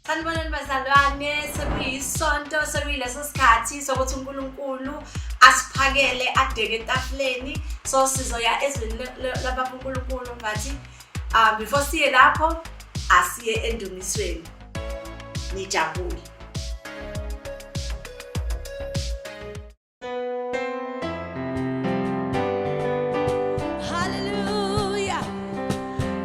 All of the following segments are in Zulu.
Sanibonani bazalwane, sekuyisonto sekuyileso sikhathi sokuthi uNkulunkulu asiphakele adeke etafuleni. So sizoya ezweni labaNkulunkulu ngathi before siye lapho asiye endumisweni. Nijabule. Hallelujah.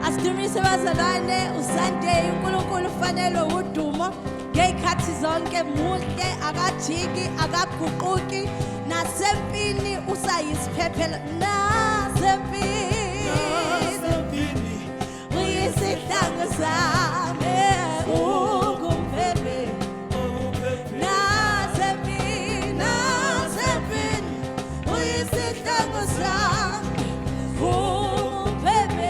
Asidumise bazalwane uSunday uNkulunkulu fanele udumo ngezikhathi zonke muhle akajiki akaguquki nasempini usayisiphephelo nasempini uyisihlangu sami ukumphephela nasempini uyisihlangu sami ukumphephela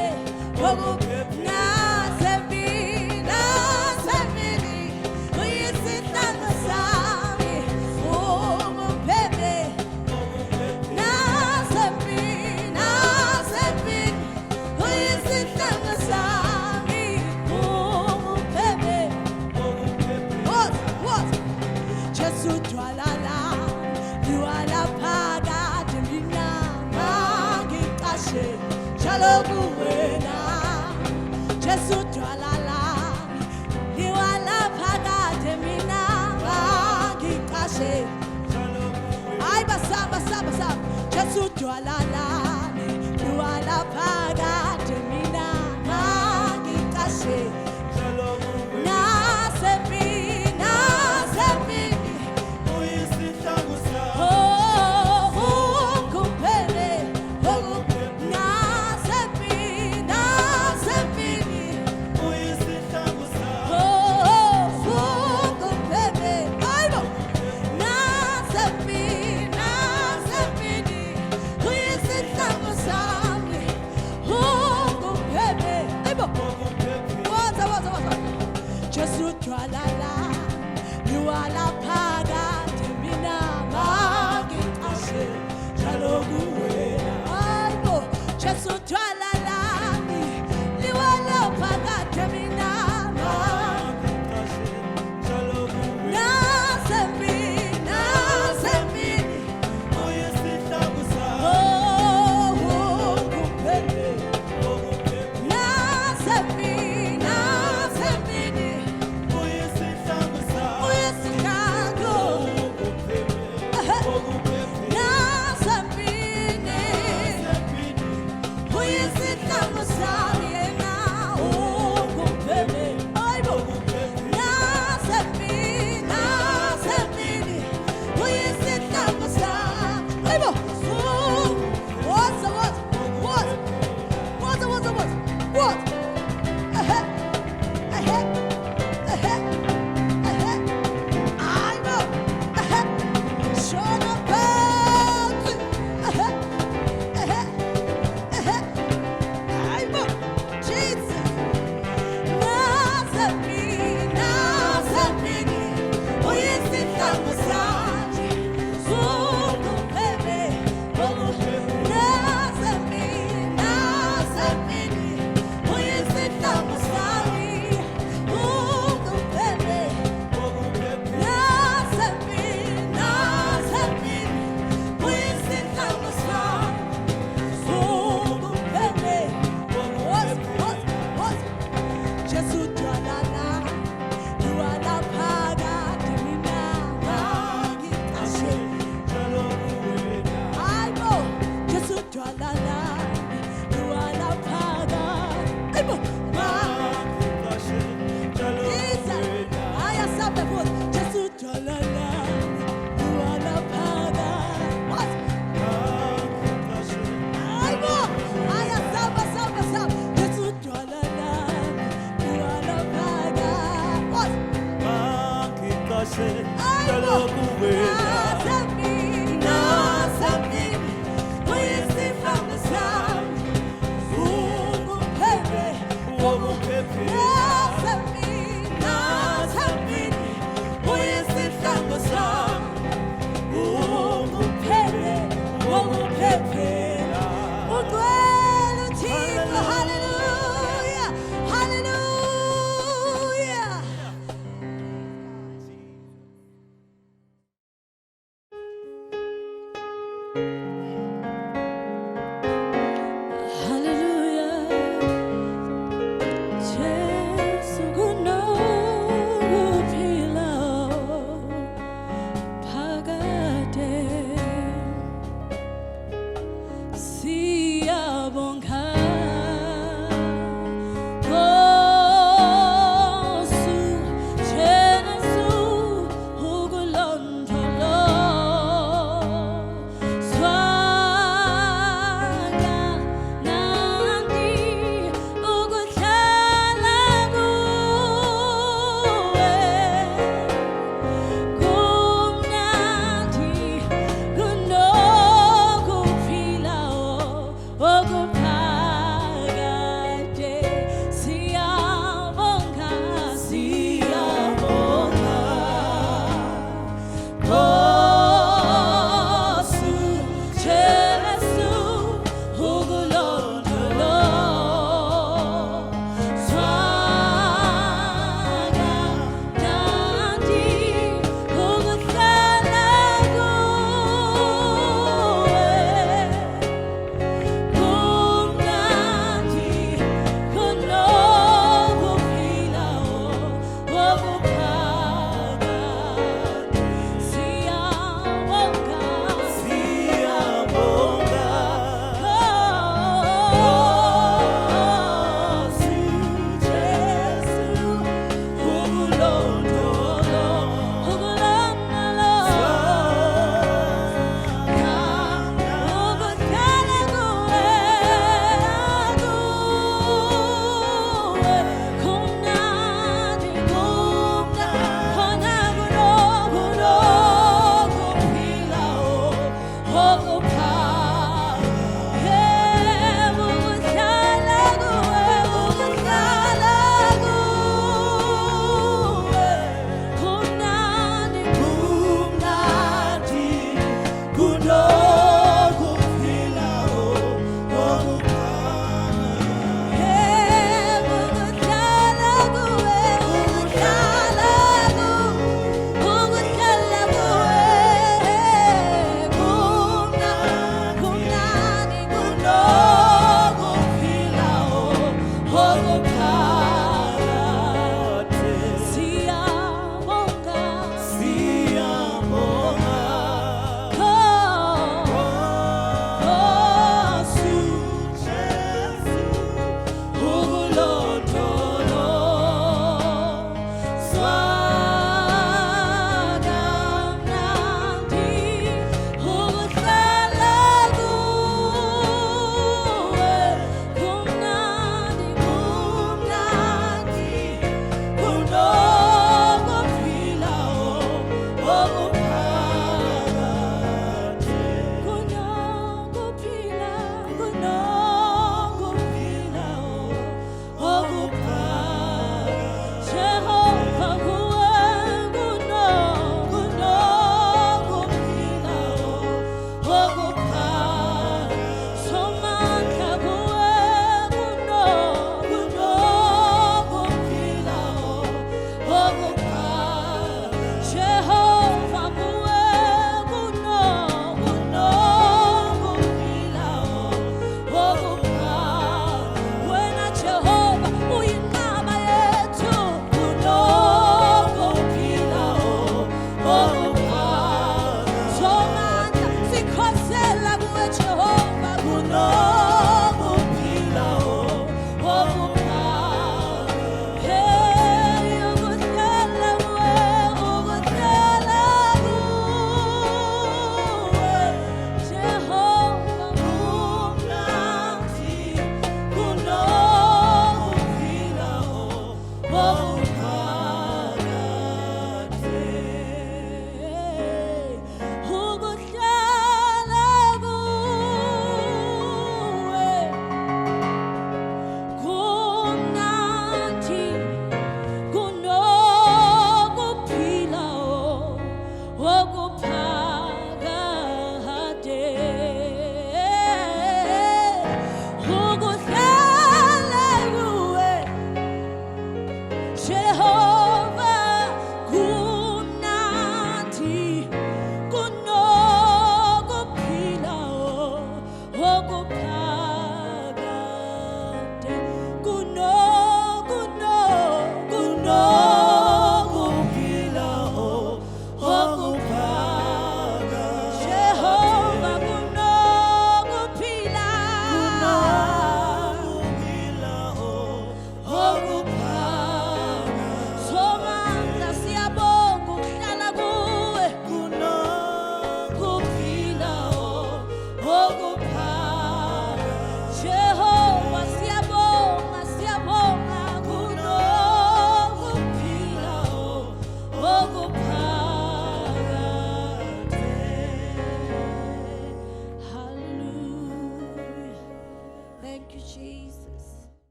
Hallelujah. Jesu kunokuphila phakade. Siyabonga Nkosi Jesu ukulondolozwa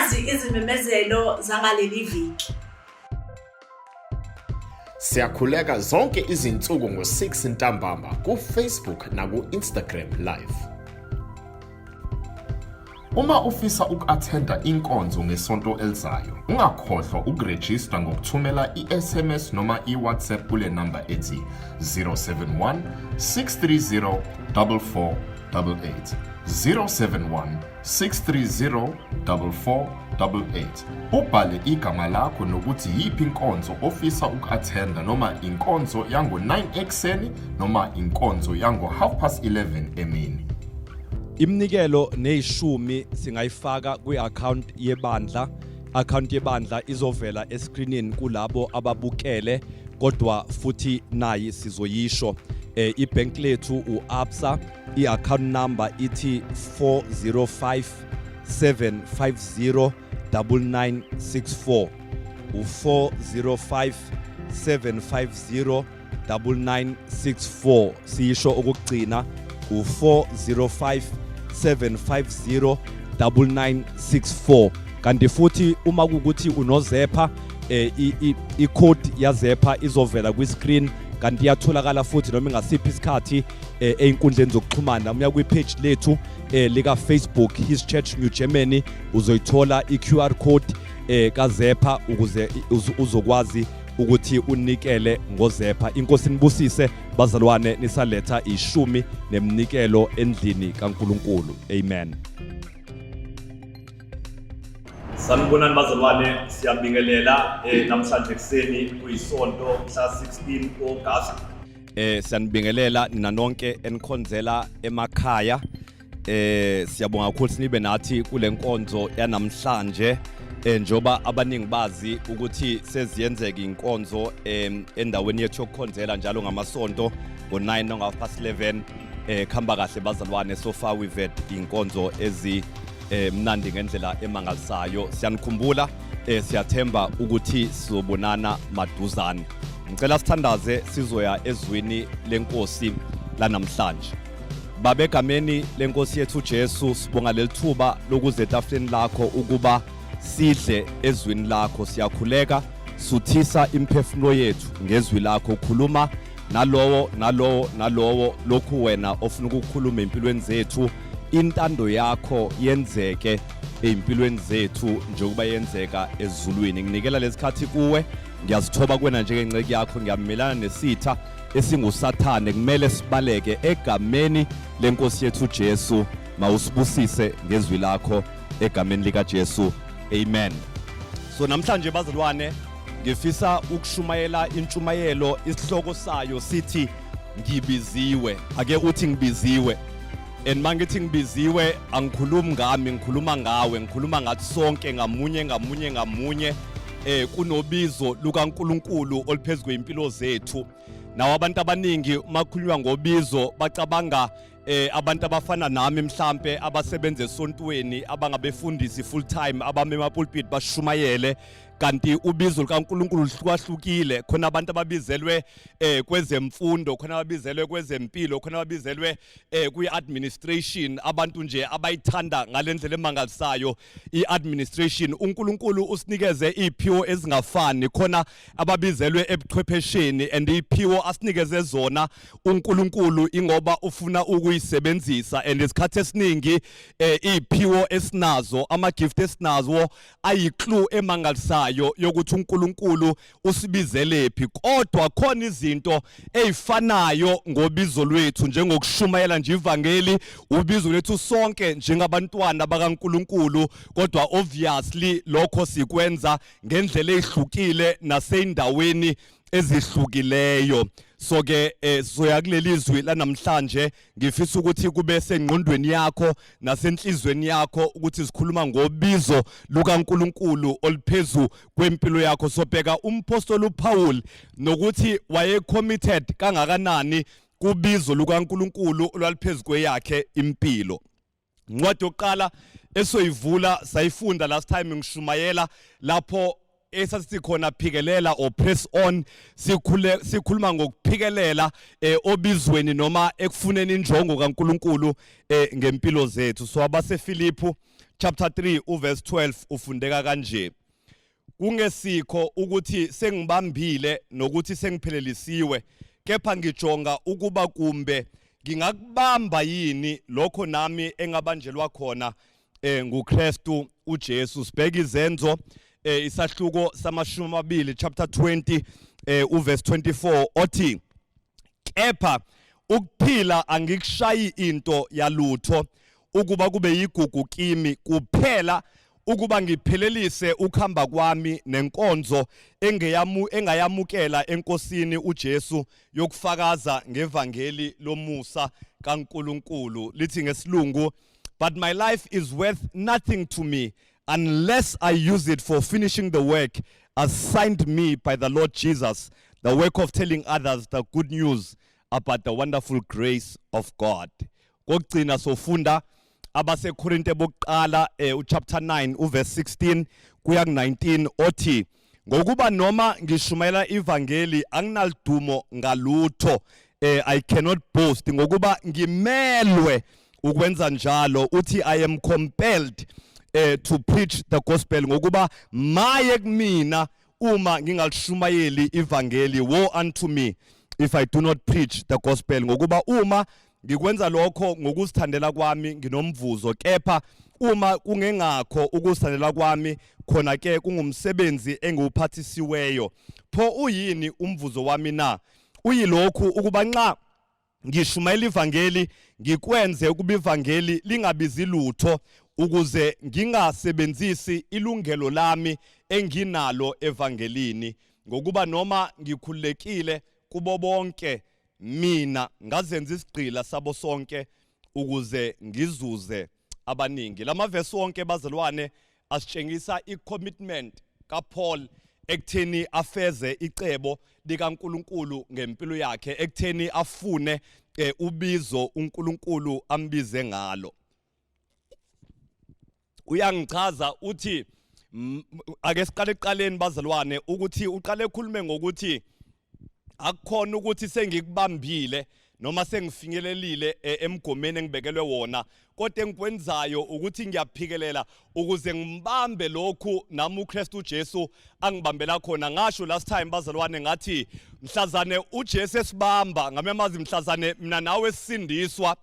nazi izimemezelo zangaleli viki. Siyakhuleka zonke izinsuku ngo6 ntambama ku Facebook na ku Instagram live. Uma ufisa uku-attenda inkonzo ngesonto elizayo, ungakhohlwa ukuregister ngokuthumela i-SMS noma i-WhatsApp kule number ethi 071 630 4488. 071 630 4488. Ubhale igama lakho nokuthi yiphi inkonzo ofisa uku-attenda noma inkonzo yango-9 ekseni noma inkonzo yango-11:30 emini. Imnikelo neyishumi singayifaka kwi-account yebandla. Account yebandla izovela escreenini kulabo ababukele kodwa futhi nayi sizoyisho. Ibank lethu uAbsa, i-account number ithi 4057509964. u4057509964. Siyisho ukugcina u4057509964. Kanti futhi uma kukuthi unozepha i-code yazepha izovela kwi-screen, kanti iyatholakala futhi noma ngasiphi isikhathi einkundleni zokuxhumana. Uya kwi-page lethu lika Facebook His Church New Germany, uzoyithola i-QR code kazepha ukuze uzokwazi ukuthi unikele ngozepha. Inkosi nibusise bazalwane, nisaletha ishumi nemnikelo endlini kaNkuluNkulu. Amen. Sanibonani bazalwane, siyabingelela namhlanje kuseni kuyisonto mhla 16 August. Siyanibingelela nina nonke enikhonzela emakhaya. Siyabonga kakhulu sinibe nathi kule nkonzo yanamhlanje. Njoba abaningi bazi ukuthi seziyenzeka inkonzo endaweni yethu yokukhonzela njalo ngamasonto ngo9 no 11:30. Khamba kahle bazalwane, so far we've had inkonzo mnandi ngendlela emangalisayo. Siyanikhumbula, siyathemba ukuthi sizobonana maduzane. Ngicela sithandaze sizoya ezwini lenkosi lanamhlanje. Baba, egameni lenkosi yethu Jesu, sibonga lelithuba lokuze etafuleni lakho ukuba sidle ezwini lakho. Siyakhuleka, suthisa imphefumulo yethu ngezwi lakho. Khuluma nalowo lokhu wena ofuna ukukhuluma empilweni zethu. Intando yakho yenzeke empilweni zethu njengoba yenzeka ezulwini. Nginikela lesikhathi kuwe, ngiyazithoba kuwena njengenceke yakho. Ngiyamelana nesitha esingusathane, kumele sibaleke egameni lenkosi yethu Jesu. Mawusibusise ngezwi lakho egameni lika Jesu. Amen. So namhlanje bazalwane, ngifisa ukushumayela intshumayelo. Isihloko sayo sithi Ngibiziwe. Ake uthi ngibiziwe. Mangithi ngibiziwe, angikhulumi ngami, ngikhuluma ngawe, ngikhuluma ngathi sonke ngamunye kunobizo lukaNkuluNkulu oliphezulu kwempilo zethu. Nawo abantu abaningi makhulunywa ngobizo bacabanga abantu abafana nami mhlambe abasebenza esontweni, abangabefundisi full time, abame emapulpit bashumayele. Kanti ubizo lukaNkuluNkulu lihlukahlukile. Khona abantu ababizelwe kwezemfundo, khona ababizelwe kwezempilo, khona ababizelwe kwi-administration. Abantu nje abayithanda ngalendlela emangalisayo i-administration. uNkulunkulu usinikeze iphiwo ezingafani. Khona ababizelwe ebuchwephesheni, and iphiwo asinikeze zona uNkulunkulu ingoba ufuna ukuyisebenzisa. And isikhathi esiningi iphiwo esinazo, ama-gift esinazo ayiclue emangalisayo yokuthi uNkulunkulu usibizelephi. Kodwa khona izinto ezifanayo ngobizo lwethu, njengokushumayela nje ivangeli. Ubizo lwethu sonke njengabantwana bakaNkulunkulu, kodwa obviously lokho sikwenza ngendlela ezihlukile naseyindaweni ezihlukileyo. So ke soya kuleli izwi lanamhlanje ngifisa ukuthi kube sengqondweni yakho nasenhlizweni yakho ukuthi sikhuluma ngobizo lukaNkulunkulu oliphezulu kwempilo yakho. Sobheka umpostoli uPaul nokuthi waye committed kangakanani kubizo lukaNkulunkulu olwaliphezulu kweyakhe impilo. Incwadi yokuqala esoyivula sayifunda last time ngishumayela lapho esasithi khona phikelela or press on sikhuluma ngokuphikelela obizweni noma ekufuneni injongo kaNkuluNkulu ngempilo zethu. So abase Philippi chapter 3 uverse 12 ufundeka kanje: kungesikho ukuthi sengibambile nokuthi sengiphelelisiwe, kepha ngijonga ukuba kumbe ngingakubamba yini lokho nami engabanjelwa khona nguKristu uJesu. Sibheke izenzo isahluko samashumi amabili chapter 20 uverse 24 othi, kepha ukuphila angikushayi into yalutho ukuba kube yigugu kimi, kuphela ukuba ngiphelelise ukuhamba kwami nenkonzo engayamukela enkosini uJesu yokufakaza ngevangeli lomusa kaNkuluNkulu. Lithi ngesilungu, but my life is worth nothing to me unless I use it for finishing the work assigned me by the Lord Jesus, the work of telling others the good news about the wonderful grace of God. Kokugcina sofunda abase Korinte bokuqala chapter 9 uverse 16 kuya ku19 othi, ngokuba noma ngishumayela ivangeli anginalidumo ngalutho, I cannot boast, ngokuba ngimelwe ukwenza njalo. Uthi I am compelled to preach the gospel, ngokuba maye kumina uma ngingalishumayeli ivangeli. Woe unto me if I do not preach the gospel. Ngokuba uma ngikwenza lokho ngokuzithandela kwami nginomvuzo, kepha uma kungengakho ukuzithandela kwami, khona ke kungumsebenzi engiwuphathisiweyo. Pho uyini umvuzo wami na? Uyilokhu ukuba nxa ngishumayela ivangeli ngikwenze ukuba ivangeli lingabizi lutho, ukuze ngingasebenzisi ilungelo lami enginalo evangelini, ngokuba noma ngikhulekile kubo bonke mina ngazenza isigqila sabo sonke ukuze ngizuze abaningi. Lama verse wonke bazalwane asitshengisa i-commitment kaPaul ekutheni afeze icebo likaNkuluNkulu ngempilo yakhe, ekutheni afune ubizo uNkuluNkulu ambize ngalo. Uyangichaza uthi ake siqale eqaleni bazalwane ukuthi uqale ekhulume ngokuthi akukhona ukuthi sengikubambile noma sengifinyelelile emgomeni engibekelwe wona, kodwa engikwenzayo ukuthi ngiyaphikelela ukuze ngimbambe lokhu nami uKristu uJesu angibambela khona. Ngasho last time bazalwane ngathi mhlazane uJesu esibamba ngamemazi mhlazane mina nawe sisindiswa,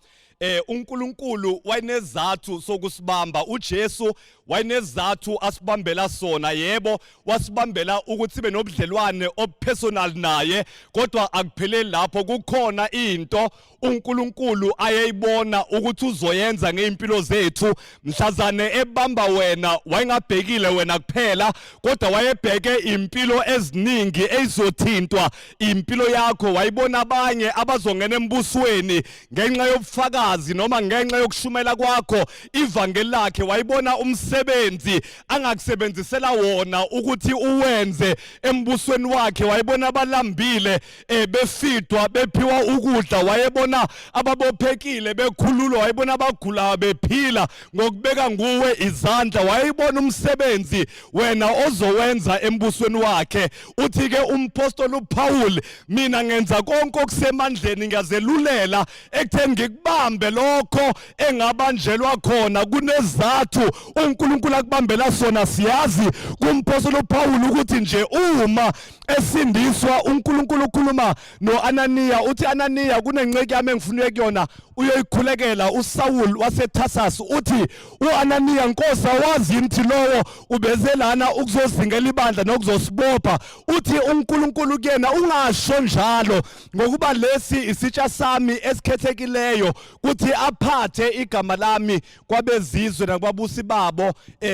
uNkulunkulu wayenezathu sokusibamba, uJesu wayenezathu asibambela sona. Yebo, wasibambela ukuthi sibe nobudlelwane opersonal naye, kodwa akupheleli lapho. Kukhona into uNkulunkulu ayeyibona ukuthi uzoyenza ngeimpilo zethu. Mhlazane ebamba wena wayengabhekile wena kuphela, kodwa wayebheke impilo eziningi ezizothintwa impilo yakho. Wayibona abanye abazongena embusweni ngenxa yobufakazi noma ngenxa yokushumela kwakho ivangeli lakhe. Wayibona umsebenzi angakusebenzisela wona ukuthi uwenze embusweni wakhe. Wayibona abalambile befidwa bephiwa ukudla. Wayebona ababophekile bekhululwa. Wayibona abagulayo bephila ngokubeka nguwe izandla. Wayibona umsebenzi wena ozowenza embusweni wakhe. Uthi ke umpostoli uPaul, mina ngenza konke okusemandleni ngiyazelulela ekutheni ngikubambe lokho engabanjelwa khona. Kunezathu uNkulunkulu akubambela sona. Siyazi kumpostoli uPaul ukuthi nje uma esindiswa uNkulunkulu ukhuluma noAnaniya, uthi Ananiya kunenceke yami engifuna kuyona uyoyikhulekela uSaul waseTarsas. Uthi uAnaniya, Nkosi awazi ukuthi lowo ubezelana ukuzozingela ibandla nokuzosibopha. Uthi uNkulunkulu kuyena ungasho njalo, ngokuba lesi isitsha sami esikhethekileyo kuthi aphathe igama lami kwabezizwe nakwabusi babo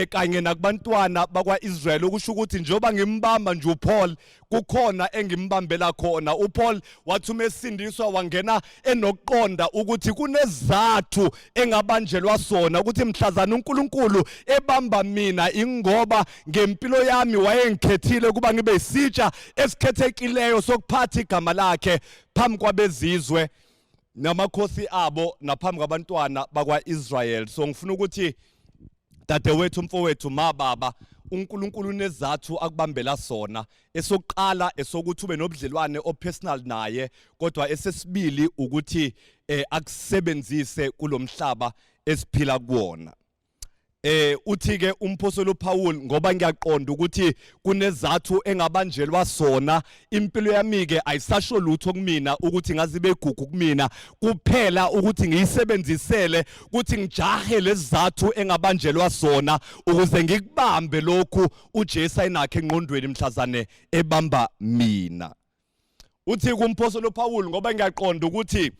kanye nakubantwana bakwaIsrael. Ukusho ukuthi njengoba ngimbamba nje uPaul kukhona engimbambela khona. uPaul wathi umesindiswa wangena enokuqonda ukuthi kunezathu engabanjelwa sona, ukuthi mhlazana uNkulunkulu ebamba mina ingoba ngempilo yami wayengikhethile ukuba ngibe isitsha esikhethekileyo sokuphatha igama lakhe phambi kwabezizwe namakhosi abo naphambi kwabantwana bakwaIsrael. So ngifuna ukuthi dadewethu, mfowethu, mababa, uNkulunkulu unezathu akubambela sona. Esokuqala esokuthi ube nobudlelwane opersonal naye, kodwa esesibili ukuthi akusebenzise kulomhlaba esiphila kuwona. Uthi ke umpostoli uPaul ngoba ngiyaqonda ukuthi kunezathu engabanjelwa sona, impilo yami ke ayisasho lutho kumina ukuthi ngazibe gugu kumina kuphela ukuthi ngiyisebenzisele ukuthi ngijahe lezathu engabanjelwa sona ukuze ngikubambe lokhu uJesu ayinakhe engqondweni mhlazane ebamba mina. Uthi kumpostoli uPaul ngoba ngiyaqonda ukuthi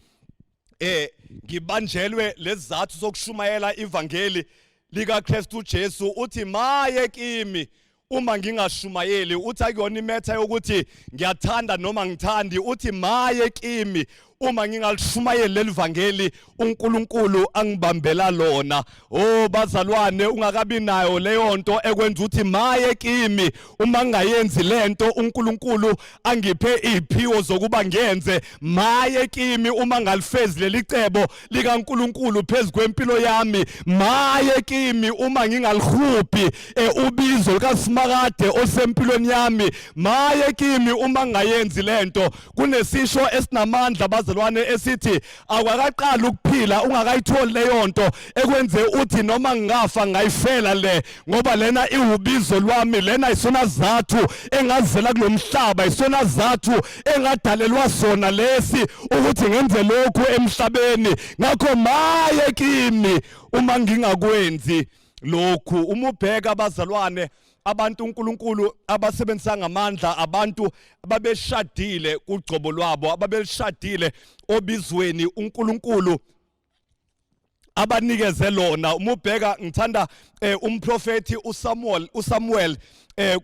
ngibanjelwe lezathu sokushumayela ivangeli lika Kristu Jesu, uthi maye kimi uma ngingashumayeli. Uthi akuyona imetha yokuthi ngiyathanda noma ngithandi, uthi maye kimi uma ngingalishumayeli lelivangeli uNkulunkulu angibambela lona. Oh bazalwane, ungakabi nayo leyo nto ekwenza uthi maye kimi uma ngingayenzi lento uNkulunkulu angiphe iziphiwo zokuba ngenze. Maye kimi uma ngalifezi lelicebo likaNkulunkulu phezukwempilo yami. Maye kimi uma ngingalihuphi ubizo likaSimakade osempilweni yami. Maye kimi uma ngingayenzi lento. Kunesisho esinamandla bazalwane esithi awakaqala ukuphila ungakayitholi leyo nto ekwenze uthi noma ngingafa ngayifela le, ngoba lena iwubizo lwami, lena isona zathu engazela kulomhlaba, isona zathu engadalelwa sona lesi ukuthi ngenze lokhu emhlabeni. Ngakho maye kimi uma ngingakwenzi lokhu. Uma ubheka abazalwane, abantu uNkulunkulu abasebenzisa ngamandla, abantu ababeshadile kugcobo lwabo, ababeshadile obizweni uNkulunkulu abanikeze lona. Uma ubheka ngithanda umprofeti uSamuel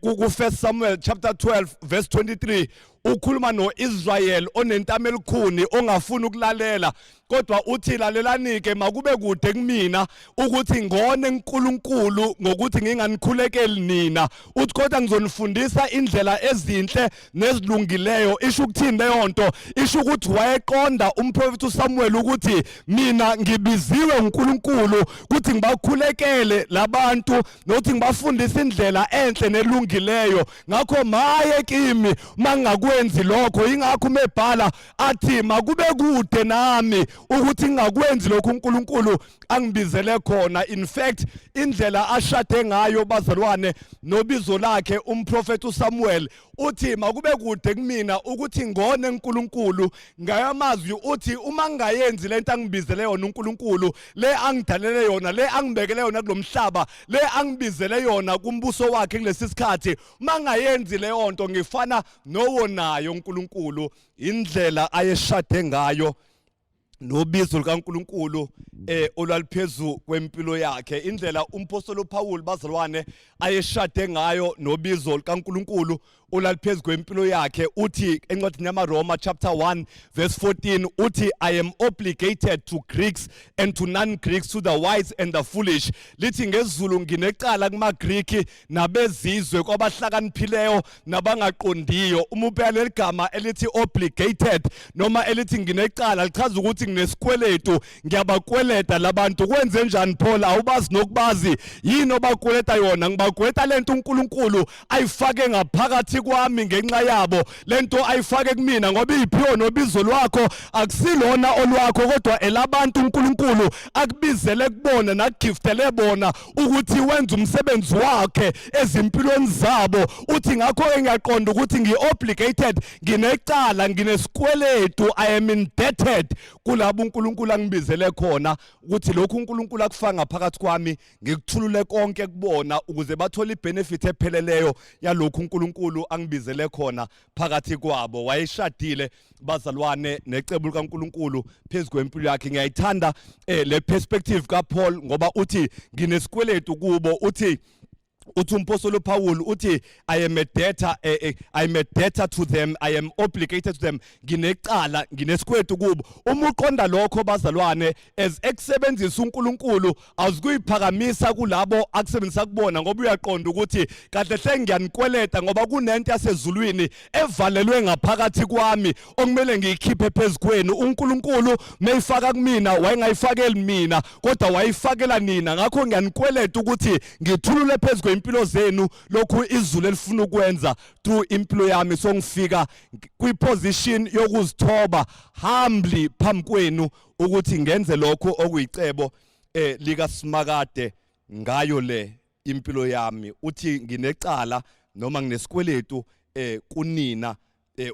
ku 1 Samuel chapter 12 verse 23 ukhuluma noIsrael onentamo elikhuni ongafuni ukulalela, kodwa uthi lalelani-ke makube kude kumina ukuthi ngone uNkulunkulu ngokuthi nginganikhulekeli nina. Uthi kodwa ngizonifundisa indlela ezinhle nezilungileyo. Isho ukuthini leyo nto? Isho ukuthi wayeqonda umprofeti uSamuel ukuthi mina ngibiziwe uNkulunkulu ukuthi ngibakhulekele labantu nokuthi ngibafundise indlela enhle nelungileyo. Ngakho maye kimi mangakwenzi lokho. Ingakho mebhala athi makube kude nami ukuthi ngingakwenzi lokho uNkulunkulu angibizele khona. In fact indlela ashade ngayo bazalwane nobizo lakhe umprofeti uSamuel uthi makube kude kumina ukuthi ngone uNkulunkulu ngayamazwi. Uthi uma ngingayenzi lento angibizele yona uNkulunkulu, le angidalele yona, le angibekele yona kulomhlaba, le angibizele yona kumbuso wakhe kulesi sikhathi, uma ngingayenzi leyo nto ngifana nowonayo uNkulunkulu. Indlela ayeshade ngayo nobizo likaNkulunkulu olwaliphezu kwempilo yakhe, indlela umpostoli uPaul bazalwane ayeshade ngayo nobizo likaNkulunkulu olwaliphezu kwempilo yakhe. Uthi encwadini yamaRoma chapter 1 verse 14 uthi I am obligated to Greeks and to non-Greeks, to the wise and the foolish. Lithi ngezulu nginecala kumaGriki nabezizwe, kwabahlakaniphileyo nabangaqondiyo. Uma ubheka leli gama elithi obligated noma elithi nginecala lichaza ukuthi nginesikweletu, ngiyabakweleta labantu. Kwenze njani Paul? Awubazi nokubazi yini obakweleta yona? Ngibakweleta lento uNkulunkulu ayifake ngaphakathi kwami ngenxa yabo, lento ayifake kumina ngoba iphiwo nobizo lwakho akusilona olwakho kodwa elabantu uNkulunkulu akubizele kubona nakugiftele bona ukuthi wenze umsebenzi wakhe ezimpilweni zabo. Uthi ngakho engiyaqonda ukuthi ngi-obligated, nginecala, nginesikweletu, I am indebted kulabo uNkulunkulu angibizele khona ukuthi lokhu uNkulunkulu akufaka ngaphakathi kwami ngikuthulule konke kubona ukuze bathole ibenefit epheleleyo yalokhu uNkulunkulu angibizele khona phakathi kwabo. Wayeshadile bazalwane necebo likaNkulunkulu phezu kwempilo yakhe. Ngiyayithanda le perspective kaPaul ngoba uthi nginesikweletu kubo. Uthi umpostoli uPaul uthi I am a debtor to them, I am obligated to them. Nginecala, nginesikweletu kubo. Uma uqonda lokho bazalwane, as ekusebenzisa uNkulunkulu awuzikuyiphakamisa kulabo akusebenzisa kubona, ngoba uyaqonda ukuthi kahle hle ngiyanikweleta ngoba kunento yasezulwini evalelwe ngaphakathi kwami okumele ngiyikhiphe phezu kwenu. uNkulunkulu mayifaka kumina wayengayifakeli mina kodwa wayifakela nina. Ngakho ngiyanikweleta ukuthi ngithulule phezu ngempilo zenu lokhu izulu elifuna ukwenza through impilo yami so ngifika kwiposition yokuzithoba humbly phambi kwenu ukuthi ngenze lokho okuyicebo lika Simakade ngayo le impilo yami uthi nginecala noma nginesikweletu kunina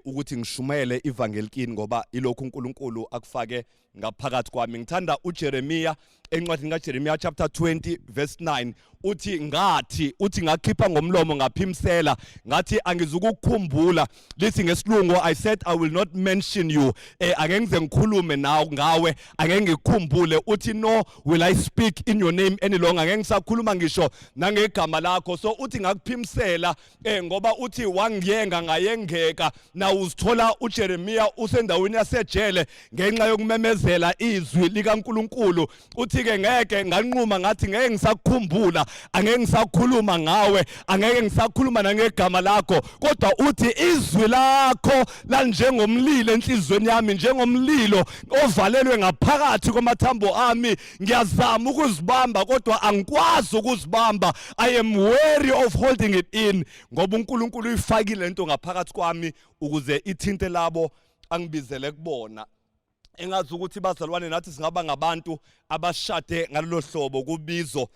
ukuthi ngishumayele ivangelikini ngoba ilokhu uNkulunkulu akufake ngaphakathi kwami. Ngithanda uJeremiya encwadini kaJeremiya chapter 20 verse 9 uthi ngakhipha ngomlomo ngaphimsela ngathi angizukukukhumbula lithi ngesilungu I said I will not mention you angeke ngize ngikhulume nawe ngawe angeke ngikukhumbule uthi no will I speak in your name any longer angeke ngisakhuluma ngisho nangegama lakho so uthi ngakuphimsela ngoba uthi wangiyenga ngayengeka na uzithola uJeremiya usendaweni yasejele ngenxa yokumemezela izwi likaNkulunkulu uthi ke ngeke nganquma ngathi ngeke ngisakukhumbula angeke ngisakhuluma ngawe angeke ngisakhuluma nangegama lakho kodwa uthi izwi lakho la njengomlilo enhlizweni yami njengomlilo ovalelwe ngaphakathi kwamathambo ami ngiyazama ukuzibamba kodwa angikwazi ukuzibamba I am weary of holding it in ngoba uNkulunkulu uyifakile lento ngaphakathi kwami ukuze ithinte labo angibizele kubona engazi ukuthi bazalwane nathi singaba ngabantu abashade ngalolu hlobo kubizo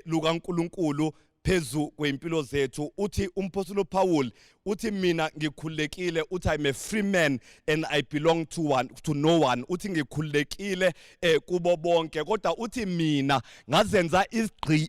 lukaNkulunkulu phezu kweimpilo zethu uthi umpostoli Paul uthi mina ngikhulekile uthi I'm a free man and I belong to no one uthi ngikhulekile kubo bonke kodwa uthi mina ngazenza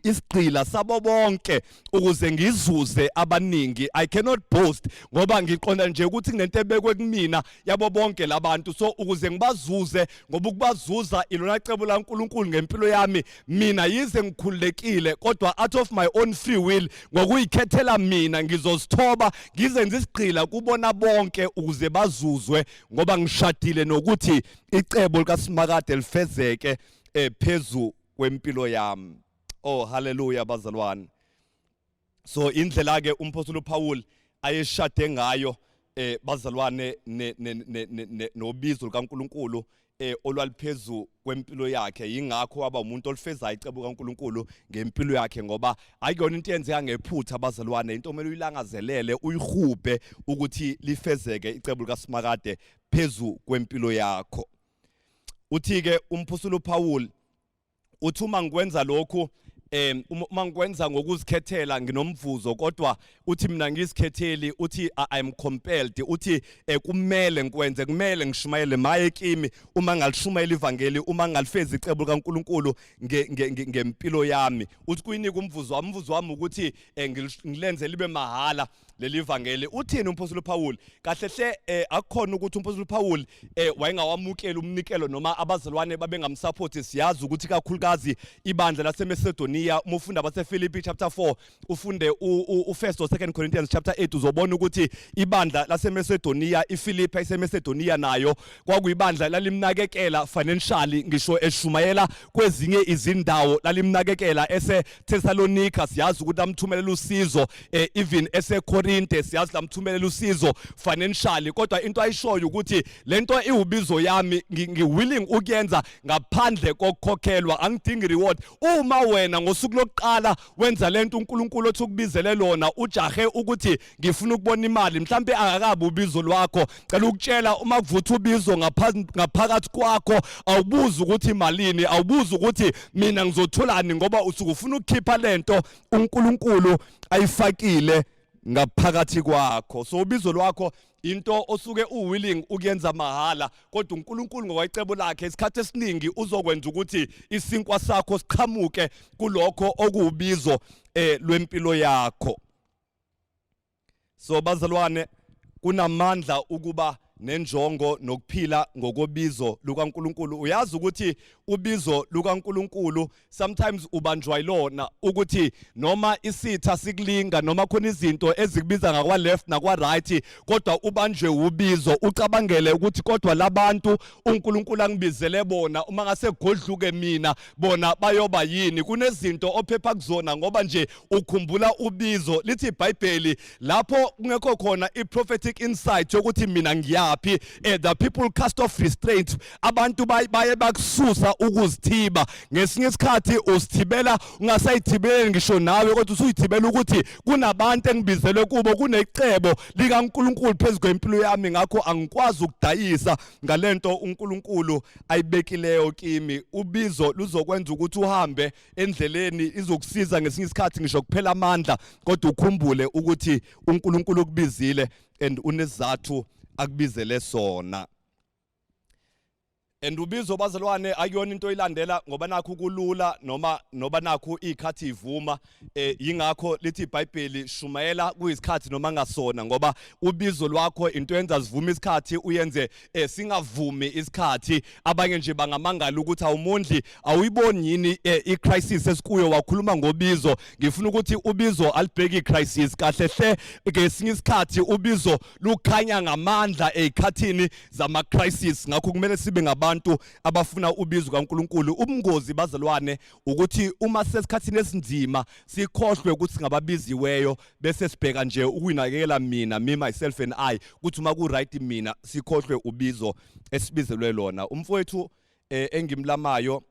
isigqila sabo bonke ukuze ngizuze abaningi I cannot boast ngoba ngiqonda nje ukuthi kunento ebekwe kumina yabo bonke labantu so ukuze ngibazuze ngoba ukubazuza ilona cebo laNkulunkulu ngempilo yami mina yize ngikhulekile kodwa out of my own free will ngokuyikhethela mina ngizosithoba ngizenza isigqila kubona bonke ukuze bazuzwe ngoba ngishadile nokuthi icebo likaSimakade lifezeke phezu kwempilo yami oh haleluya bazalwane so indlela ke umpostoli Paul ayeshade ngayo bazalwane nobizo likaNkulunkulu olwaliphezu kwempilo yakhe yingakho waba umuntu olifezayo icebo kaNkulunkulu ngempilo yakhe ngoba ayikona into yenzeka ngephutha abazalwane into omele uyilangazelele uyihube ukuthi lifezeke icebo likaSimakade phezu kwempilo yakho uthi ke umpostoli Paul uthi uma ngikwenza lokhu uma ngikwenza ngokuzikhethela nginomvuzo kodwa uthi mina ngisikhetheli uthi I am compelled uthi kumele ngikwenze kumele ngishumayele maye kimi uma ngalishumayela ivangeli uma ngalifeza icebo likaNkulunkulu ngempilo yami uthi kuyinika umvuzo wami ukuthi ngilenze libe mahala leli vangeli uthini umpostoli Paul kahle hle akukhona ukuthi umpostoli Paul wayengawamukela umnikelo noma abazalwane babengamsupport siyazi ukuthi kakhulukazi ibandla laseMacedonia uma ufunda baseFilipi chapter 4 ufunde u1 2 Corinthians chapter 8 uzobona ukuthi ibandla laseMacedonia iFilipi eseMacedonia nayo kwakuyibandla lalimnakekela financially ngisho eshumayela kwezinye izindawo lalimnakekela eseThessalonica siyazi ukuthi amthumelela usizo even eseKorinte siyazi lamthumelela usizo financially kodwa into ayishoyo ukuthi lento iwubizo yami ngiwilling ukuyenza ngaphandle kokukhokhelwa angidingi reward uma wena ngosuku lokuqala wenza lento uNkulunkulu othi ukubizele lona ujahe ukuthi ngifuna ukubona imali mhlambe akakabi ubizo lwakho cela ukutshela uma kuvutha ubizo ngaphakathi kwakho awubuza ukuthi imalini awubuza ukuthi mina ngizotholani ngoba usuku ufuna ukukhipha lento uNkulunkulu ayifakile ngaphakathi kwakho so ubizo lwakho into osuke uwilling ukuyenza mahala kodwa uNkulunkulu ngokwacebo lakhe isikhathi esiningi uzokwenza ukuthi isinkwa sakho siqhamuke kulokho okuubizo lwempilo yakho so bazalwane kunamandla ukuba nenjongo nokuphila ngokobizo lukaNkulunkulu uyazi ukuthi ubizo lukaNkulunkulu sometimes ubanjwa ilona ukuthi noma isitha sikulinga noma khona izinto ezikubiza ngakwa left nakwa right kodwa ubanjwe ubizo ucabangele ukuthi kodwa labantu uNkulunkulu angibizele bona uma ngase godluke mina bona bayoba yini kunezinto ophepha kuzona ngoba nje ukhumbula ubizo lithi iBhayibheli lapho kungekho khona iProphetic insight ukuthi mina ngiya imvelaphi the people cast off restraint abantu baye bakususa ukuzithiba ngesinye isikhathi usithibela ungasayithibeli ngisho nawe kodwa usuyithibela ukuthi kunabantu engibizelwe kubo kunecebo likaNkulunkulu phezulu kwempilo yami ngakho angikwazi ukudayisa ngalento uNkulunkulu ayibekileyo kimi ubizo luzokwenza ukuthi uhambe endleleni izokusiza ngesinye isikhathi ngisho kuphela amandla kodwa ukhumbule ukuthi uNkulunkulu ukubizile and unesizathu akubizele sona. And ubizo bazalwane akuyona into ilandela ngoba nakho kulula noma nakho ikhathi ivuma yingakho lithi iBhayibheli shumayela kuyisikhathi noma ngasona ngoba ubizo lwakho into yenza sivuma isikhathi uyenze singavumi isikhathi abanye nje bangamangala ukuthi awumondli awuyiboni yini icrisis esikuyo wakhuluma ngobizo ngifuna ukuthi ubizo alibheki icrisis kahle hle ngesinye isikhathi ubizo lukhanya ngamandla ezikhathini zama crisis ngakho kumele sibe ngabantu abafuna ubizo kaNkulunkulu ubungozi bazalwane ukuthi uma sesikhathini esinzima sikhohlwe ukuthi singababiziweyo bese sibheka nje ukuyinakekela mina me myself and I ukuthi uma ku right mina sikhohlwe ubizo esibizelwe lona umfowethu engimlamayo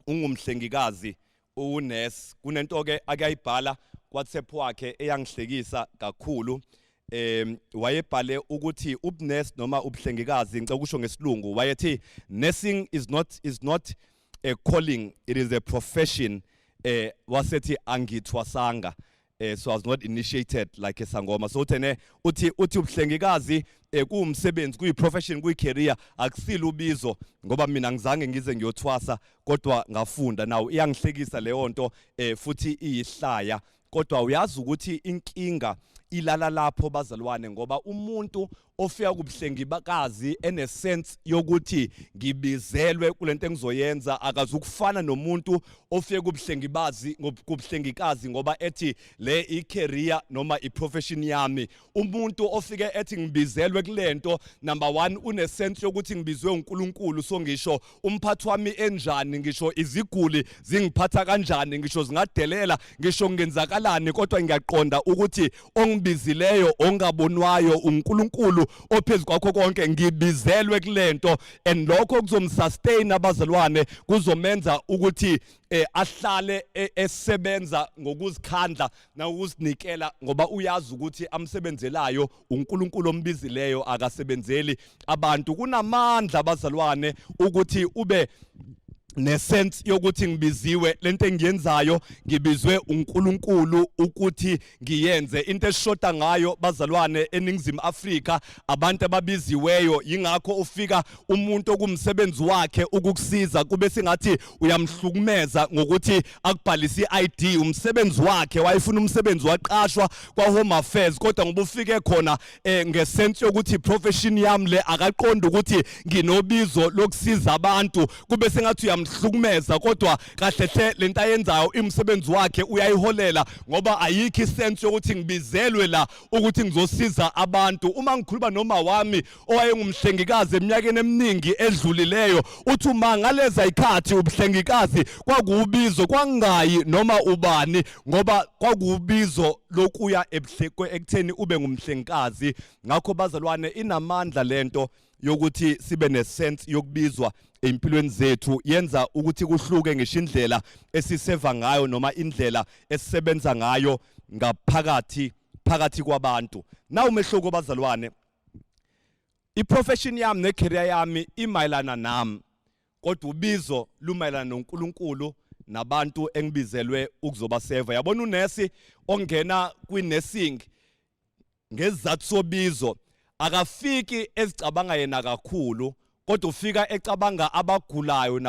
ungumhlengikazi unesi kunento ke akayibhala WhatsApp wakhe eyangihlekisa kakhulu wayebhale ukuthi ubunesi noma ubuhlengikazi ngicela ukusho ngesilungu wayethi nursing is not a calling it is a profession wasethi angithwasanga so I was not initiated like esangoma so uthi ubuhlengikazi kuumsebenzi kuyiprofession kuyicareer akusile ubizo ngoba mina ngizange ngize ngiyothwasa kodwa ngafunda nawo iyangihlekisa leyo nto futhi iyihlaya kodwa uyazi ukuthi inkinga ilala lapho bazalwane ngoba umuntu ofika kubuhlengikazi enesense yokuthi ngibizelwe kulento engizoyenza akazukufana nomuntu ofika kubuhlengikazi ngoba ethi le icareer noma iprofession yami umuntu ofike ethi ngibizelwe kulento number 1 unesense yokuthi ngibizwe uNkulunkulu so ngisho umphathi wami enjani ngisho iziguli zingiphatha kanjani ngisho zingadelela ngisho ngenzakalani kodwa ngiyaqonda ukuthi ongibizileyo ongabonwayo uNkulunkulu ophezulu kwakho konke ngibizelwe kulento and lokho kuzomsustain abazalwane kuzomenza ukuthi ahlale esebenza ngokuzikhandla nokuzinikela ngoba uyazi ukuthi amsebenzelayo uNkulunkulu ombizileyo akasebenzeli abantu kunamandla abazalwane ukuthi ube nesense yokuthi ngibiziwe lento engiyenzayo ngibizwe uNkulunkulu ukuthi ngiyenze into eshoda ngayo bazalwane eNingizimu Afrika abantu ababiziweyo yingakho ufika umuntu okumsebenzi wakhe ukukusiza kube sengathi uyamhlukumeza ngokuthi akubhalise iID umsebenzi wakhe wayefuna umsebenzi waqashwa kwa Home Affairs kodwa ngoba ufike khona ngesense yokuthi profession yami le akaqonda ukuthi nginobizo lokusiza abantu kube sengathi hlukumeza kodwa kahle hle lento ayenzayo imsebenzi wakhe uyayiholela ngoba ayikho isense yokuthi ngibizelwe la ukuthi ngizosiza abantu uma ngikhuluma noma wami owayengumhlengikazi eminyakeni eminingi edlulileyo uthi uma ngaleza ikhathi ubuhlengikazi kwakubizo kwangayi noma ubani ngoba kwakubizo lokuya ekutheni ube ngumhlengikazi ngakho bazalwane inamandla lento yokuthi sibe nesense yokubizwa empilweni zethu yenza ukuthi kuhluke ngisho indlela esiseva ngayo noma indlela esisebenza ngayo phakathi kwabantu nawu mehluko bazalwane iprofession yami necareer yami imayelana nami kodwa ubizo lumayelana noNkulunkulu nabantu engibizelwe ukuzobaseva yabona unesi ongena kwinursing ngezathu sobizo akafiki ezicabanga yena kakhulu kodwa ufika ecabanga abagulayo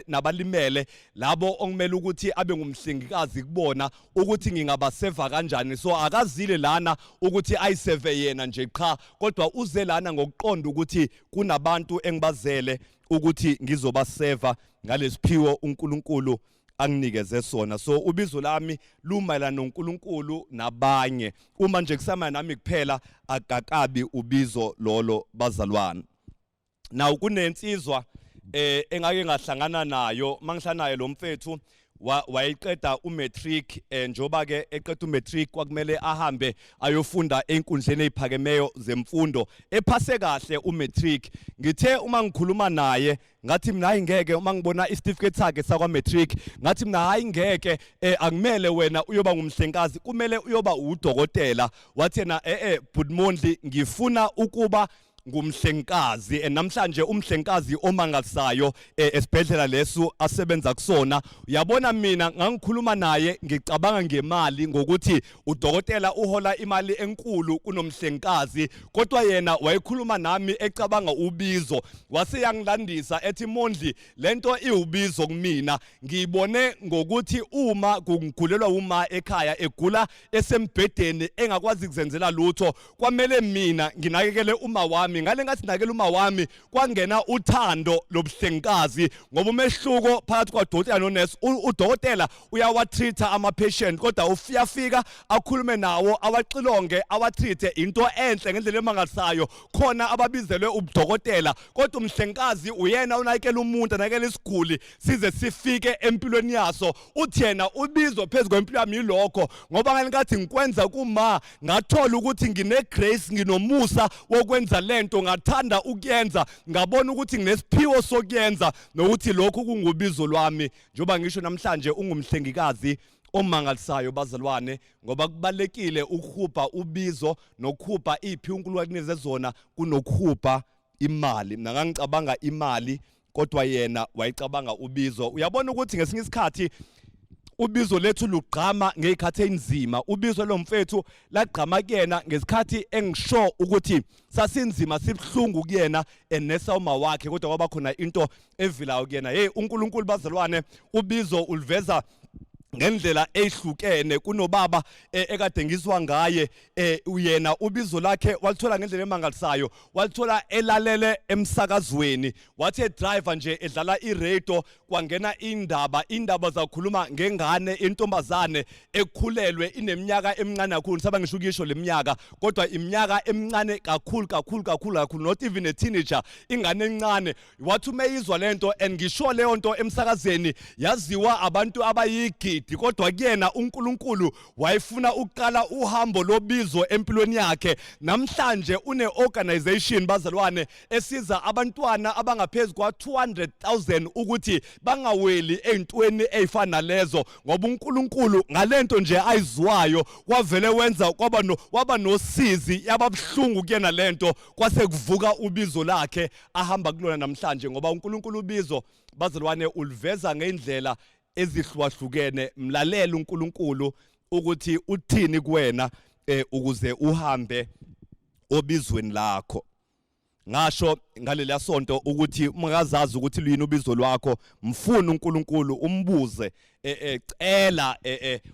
nabalimele labo okumele ukuthi abe ngumhlengikazi kubona ukuthi ngingabaseva kanjani so akazile lana ukuthi ayiseve yena nje qha kodwa uze lana ngokuqonda ukuthi kunabantu engibazele ukuthi ngizobaseva ngalesiphiwo uNkulunkulu anginikeze sona so ubizo lami lumayelana noNkulunkulu nabanye uma nje kusama nami kuphela akakabi ubizo lolo bazalwane nawu kunensizwa engake ngahlangana nayo mangihlanayo lo mfethu wayiqeda umatric njoba ke eqeda umatric kwakumele ahambe ayofunda einkundleni eziphakemeyo zemfundo ephase kahle umatric ngithe uma ngikhuluma naye ngathi mina hayi ngeke uma ngibona isitifiketi sakhe sakwa matric ngathi mina hayi ngeke akumele wena uyoba ngumhlengazi kumele uyoba udokotela wathi yena but Mondli ngifuna ukuba ngumhlengazi namhlanje umhlengazi omangalisayo esibhedlela leso asebenza kusona uyabona mina ngangikhuluma naye ngicabanga ngemali ngokuthi udokotela uhola imali enkulu kunomhlengazi kodwa yena wayekhuluma nami ecabanga ubizo wase yangilandisa ethi Mondli lento iubizo kumina ngiyibone ngokuthi uma kungigulelwa uma ekhaya egula esembhedeni engakwazi ukuzenzela lutho kwamele mina nginakekele uma wami ngale ngathi nakele uma wami kwangena uthando lobuhlengazi ngoba umehluko phakathi kwadokotela nonesi udokotela uyawatreata ama patient kodwa ufika akhulume nawo awaxilonge awatreate into enhle ngendlela emangalisayo khona ababizelwe ubudokotela kodwa umhlengazi uyena unakekela umuntu anakekela isiguli size sifike empilweni yaso uthi yena ubizo phezulu kwempilo yami lokho ngoba ngale ngathi ngikwenza kuma ngathola ukuthi ngine grace nginomusa wokwenza lento ngathanda ukuyenza ngabona ukuthi nginesiphiwo sokuyenza nokuthi lokho kungubizo lwami njoba ngisho namhlanje ungumhlengikazi omangalisayo bazalwane ngoba kubalekile ukukhupha ubizo nokukhupha iphi uNkulunkulu akuneze zona kunokukhupha imali mina ngangicabanga imali kodwa yena wayicabanga ubizo uyabona ukuthi ngesinye isikhathi ubizo lethu lugqama ngezikhathi enzima ubizo lomfethu lagqama kuyena ngesikhathi engisho ukuthi sasinzima sibhlungu kuyena enesawuma wakhe kodwa kwaba khona into evilayo kuyena hey uNkulunkulu bazalwane ubizo uliveza ngendlela ehlukene kunobaba ekade ngizwa ngaye uyena ubizo lakhe walithola ngendlela emangalisayo walithola elalele emsakazweni wathi driver nje edlala iradio kwangena indaba zakhuluma ngengane intombazane ekhulelwe ineminyaka emincane kakhulu saba ngisho ukisho leminyaka kodwa iminyaka emincane kakhulu not even a teenager ingane encane wathi umeyizwa lento and ngisho leyo nto emsakazweni yaziwa abantu abayigi kodwa kuyena uNkulunkulu wayefuna ukuqala uhambo lobizo empilweni yakhe namhlanje une organization bazalwane esiza abantwana abangaphezulu kwa 200,000 ukuthi bangaweli ezintweni ezifana lezo ngoba uNkulunkulu ngalento nje ayizwayo wavele wenza waba nosizi yababhlungu kuyena lento kwase kuvuka ubizo lakhe ahamba kulona namhlanje ngoba uNkulunkulu ubizo bazalwane uliveza ngendlela ezihlukahlukene mlalela uNkulunkulu ukuthi uthini kuwena ukuze uhambe obizweni lakho ngasho ngaleli sonto ukuthi ungazazi ukuthi luyini ubizo lwakho mfuna uNkulunkulu umbuze cela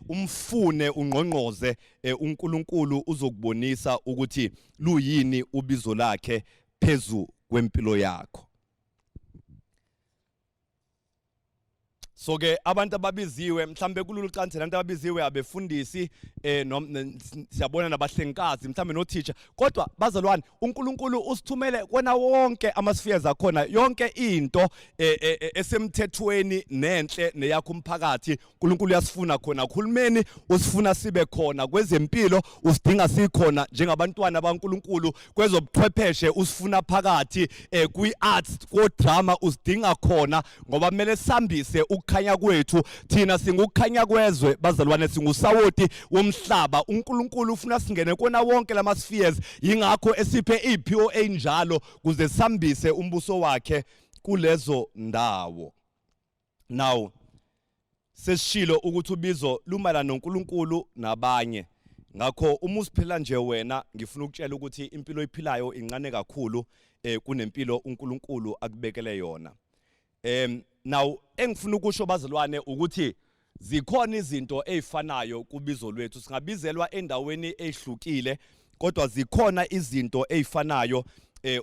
umfune ungqongqoze uNkulunkulu uzokubonisa ukuthi luyini ubizo lakhe phezulu kwempilo yakho. So ke abantu ababiziwe mhlambe kulolu cansi abantu ababiziwe abefundisi siyabona nabahlengikazi mhlambe no teacher kodwa bazalwane uNkulunkulu usithumele kona wonke amasifears akhona yonke into esemthethweni nenhle neyakho umphakathi uNkulunkulu uyasifuna khona uhulumeni usifuna sibe khona kwezempilo usidinga sikhona njengabantwana baNkulunkulu kwezobuchwepheshe usifuna phakathi kwi-arts ko-drama usidinga khona ngoba kumele sambise ukukhanya kwethu thina singukukhanya kwezwe bazalwane singusawoti womhlaba uNkulunkulu ufuna singene kona wonke lama spheres ingakho esiphe iphiwo enjalo kuze sambise umbuso wakhe kulezo ndawo. Now sesishilo ukuthi ubizo lumala noNkulunkulu nabanye ngakho uma usiphila nje wena ngifuna ukutshela ukuthi impilo ephilayo incane kakhulu kunempilo uNkulunkulu akubekele yona. Now engifuna ukusho bazalwane ukuthi zikhona izinto ezifanayo kubizo lwethu singabizelwa endaweni ezihlukile kodwa zikhona izinto ezifanayo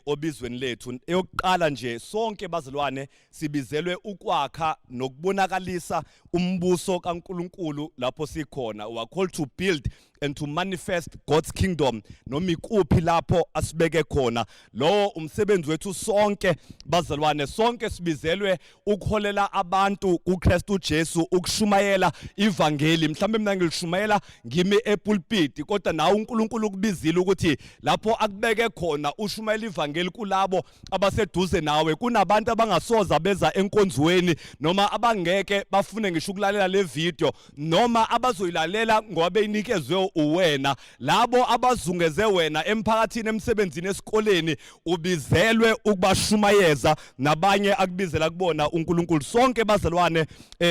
obizweni lethu. Eyokuqala nje sonke bazalwane sibizelwe ukwakha nokubonakalisa umbuso kaNkulunkulu lapho sikhona we are called to build and to manifest God's kingdom noma ikuphi lapho asibeke khona. Lo umsebenzi wethu sonke bazalwane, sonke sibizelwe ukuholela abantu kuKristu Jesu, ukushumayela ivangeli. Mhlambe mina ngilishumayela ngimi epulpit, kodwa nawe uNkulunkulu ukubizile ukuthi lapho akubeke khona ushumayela ivangeli kulabo abaseduze nawe. Kunabantu abangasoza beza enkonzweni noma abangeke bafune ngisho ukulalela le video noma abazoyilalela ngoba beyinikezwe uwena. Labo abazungeze wena emphakathini, emsebenzini, esikoleni, ubizelwe ukubashumayeza, nabanye akubizela kubona uNkulunkulu. Sonke bazalwane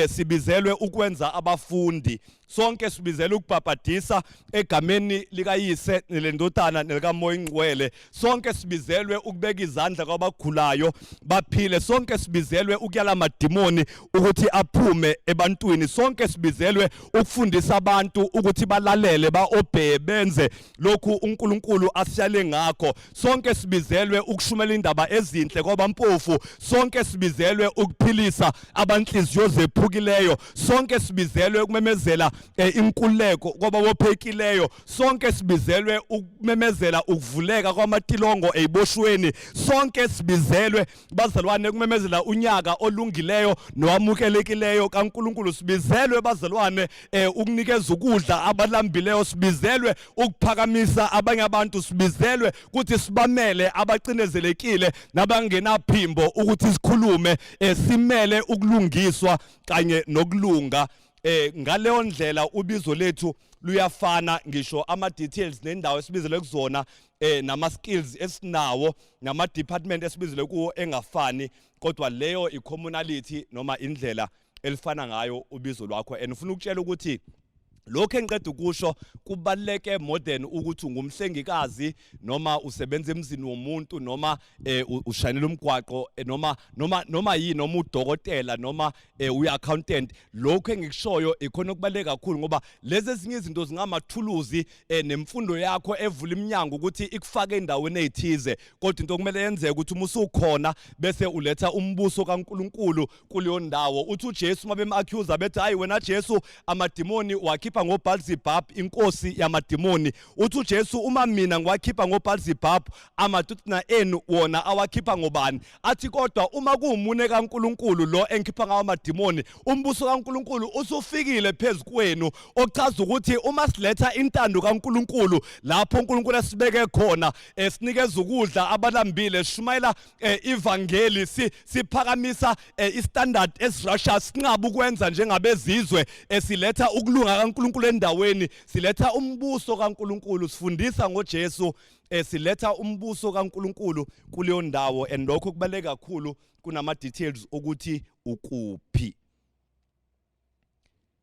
sibizelwe ukwenza abafundi. Sonke sibizelwe ukubhabhadisa egameni likaYise nelendodana nelikaMoya Ingcwele. Sonke sibizelwe ukubeka izandla kwabagulayo baphile. Sonke sibizelwe ukuyala amadimoni ukuthi aphume ebantwini. Sonke sibizelwe ukufundisa abantu ukuthi balalele, baobey, benze lokhu uNkulunkulu asiyale ngakho. Sonke sibizelwe ukushumela indaba ezinhle kwabampofu. Sonke sibizelwe ukuphilisa abanhliziyo zephukileyo. Sonke sibizelwe ukumemezela inkululeko kwababophekileyo. Sonke sibizelwe ukumemezela ukuvuleka kwamatilongo eziboshweni. Sonke sibizelwe bazalwane ukumemezela unyaka olungileyo nowamukelekileyo kaNkulunkulu. Sibizelwe bazalwane ukunikeza ukudla abalambileyo. Sibizelwe ukuphakamisa abanye abantu. Sibizelwe ukuthi sibamele abacinezelekile nabangenaphimbo, ukuthi sikhulume simele ukulungiswa kanye nokulunga. Ngaleyo ndlela ubizo lethu luyafana, ngisho ama details nendawo esibizele kuzona nama skills esinawo nama department esibizele kuwo engafani, kodwa leyo i-commonality noma indlela elifana ngayo ubizo lwakho. And ufuna ukutshela ukuthi lokho engiqeda ukusho kubaleke modern ukuthi ungumhlengikazi noma usebenza emzini womuntu noma ushanela umgwaqo noma yini, noma udokotela noma uyi-accountant. Lokho engikushoyo ikhona kubaleka kakhulu ngoba lezi ezinye izinto zingamathuluzi nemfundo yakho evula iminyango ukuthi ikufake endaweni ezithize, kodwa into kumele yenzeke ukuthi uma usukhona bese uletha umbuso kaNkulunkulu kuleyo ndawo. Uthi uJesu mabem-accuse bethi hayi wena Jesu amadimoni wakhipha ngoBaalzebub inkosi yamadimoni. Uthi uJesu uma mina ngiwakhipha ngoBaalzebub amadodana enu wona awakhipha ngobani? Athi kodwa uma kuwumune kaNkulunkulu lo engikhipha ngawo amadimoni, umbuso kaNkulunkulu usufikile phezukwenu. Okuchaza ukuthi uma siletha intando kaNkulunkulu lapho uNkulunkulu asibeke khona, sinikeza ukudla abalambile, sishumayela ivangeli, siphakamisa istandard esirasha, sinqaba ukwenza njengabezizwe, siletha ukulunga kaNkulunkulu endaweni, siletha umbuso kaNkulunkulu, sifundisa ngoJesu, siletha umbuso kaNkulunkulu kuleyo ndawo. And lokho kubaleka kakhulu kunama details ukuthi ukuphi.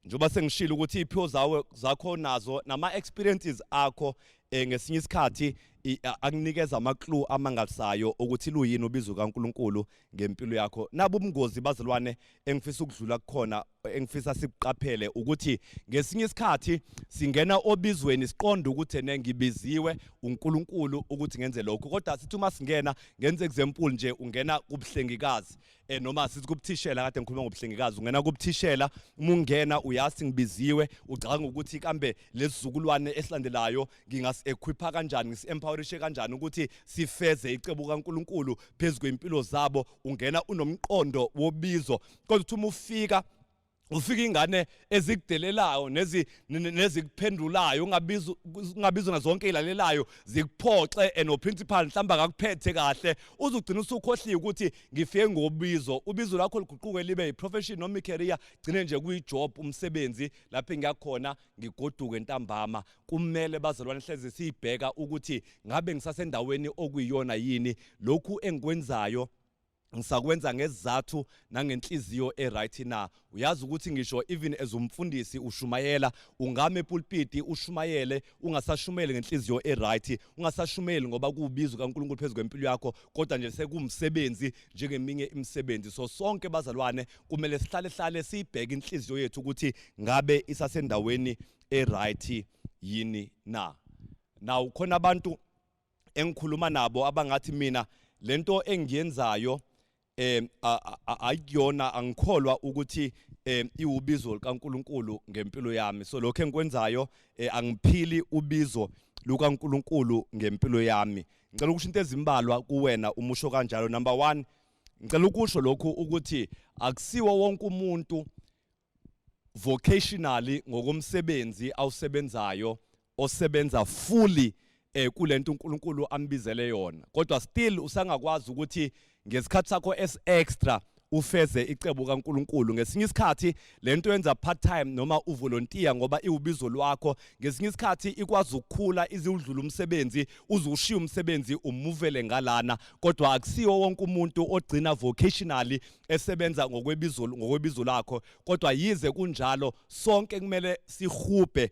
Njoba sengishilo ukuthi ipho zakho nazo nama experiences akho ngesinye isikhathi akunikeza ama-clue amangalisayo ukuthi luyini ubizo kaNkulunkulu ngempilo yakho. Nabo ubungozi bazalwane engifisa ukudlula kukhona, engifisa sikuqaphele ukuthi ngesinye isikhathi singena obizweni siqonda ukuthi Ngibiziwe uNkulunkulu ukuthi ngenze lokho, kodwa sithi uma singena, ngenze example nje, ungena kubuhlengikazi noma sithi kubuthishela, kade ngikhuluma ngobuhlengikazi, ungena kubuthishela, uma ungena uyazi Ngibiziwe, ucabanga ukuthi kambe lesizukulwane esilandelayo ngingasi-equipha kanjani, ngisi-empowerishe kanjani ukuthi sifeze icebo kaNkulunkulu phezu kwempilo zabo. Ungena unomqondo wobizo, kodwa uthi uma ufika ingane ezikudelelayo nezikuphendulayo, ungabizwa nazonke izilalelayo, zikuphoxe no principal mhlamba akakuphethe kahle, uzugcina usukhohliwe ukuthi ngifike ngobizo. Ubizo lakho liguquke libe yiprofession noma icareer, gcine nje kuyijob, umsebenzi lapho engiyakhona ngigoduke entambama. Kumele bazalwane hleze siyibheka ukuthi ngabe ngisasendaweni okuyiyona yini, lokhu engikwenzayo ngisakwenza ngezathu nangenhliziyo eright na. Uyazi ukuthi ngisho even as umfundisi ushumayela, ungame epulpiti ushumayele, ungasashumeli ngenhliziyo eright, ungasashumeli ngoba kuubizo kaNkulunkulu phezu kwempilo yakho, kodwa nje sekumsebenzi njengeminye imisebenzi. So sonke bazalwane kumele sihlale siyibheke inhliziyo yethu ukuthi ngabe isasendaweni eright yini na. Now khona abantu engikhuluma nabo abangathi mina lento engiyenzayo ayiyona, angikholwa ukuthi iwubizo likaNkuluNkulu ngempilo yami. So lokho engikwenzayo angiphili ubizo lukaNkuluNkulu ngempilo yami. Ngicela ukusho into ezimbalwa kuwena umusho kanjalo. Number 1, ngicela ukusho lokhu ukuthi akusiwo wonke umuntu vocationally ngokomsebenzi awusebenzayo osebenza fully kulento uNkulunkulu ambizele yona, kodwa still usangakwazi ukuthi ngesikhathi sakho extra ufeze icebo kaNkulunkulu. Ngesinye isikhathi lento yenza part time noma uvolunteer ngoba iwubizo lwakho. Ngesinye isikhathi ikwazi ukukhula izudlula umsebenzi, uzushiya umsebenzi umuvele ngalana, kodwa akusiyo wonke umuntu ogcina vocationally esebenza ngokwebizo lakho, kodwa yize kunjalo sonke kumele sihube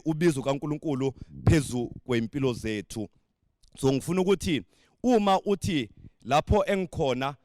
ubizo kaNkulunkulu phezu kwempilo zethu. So ngifuna ukuthi uma uthi lapho engikhona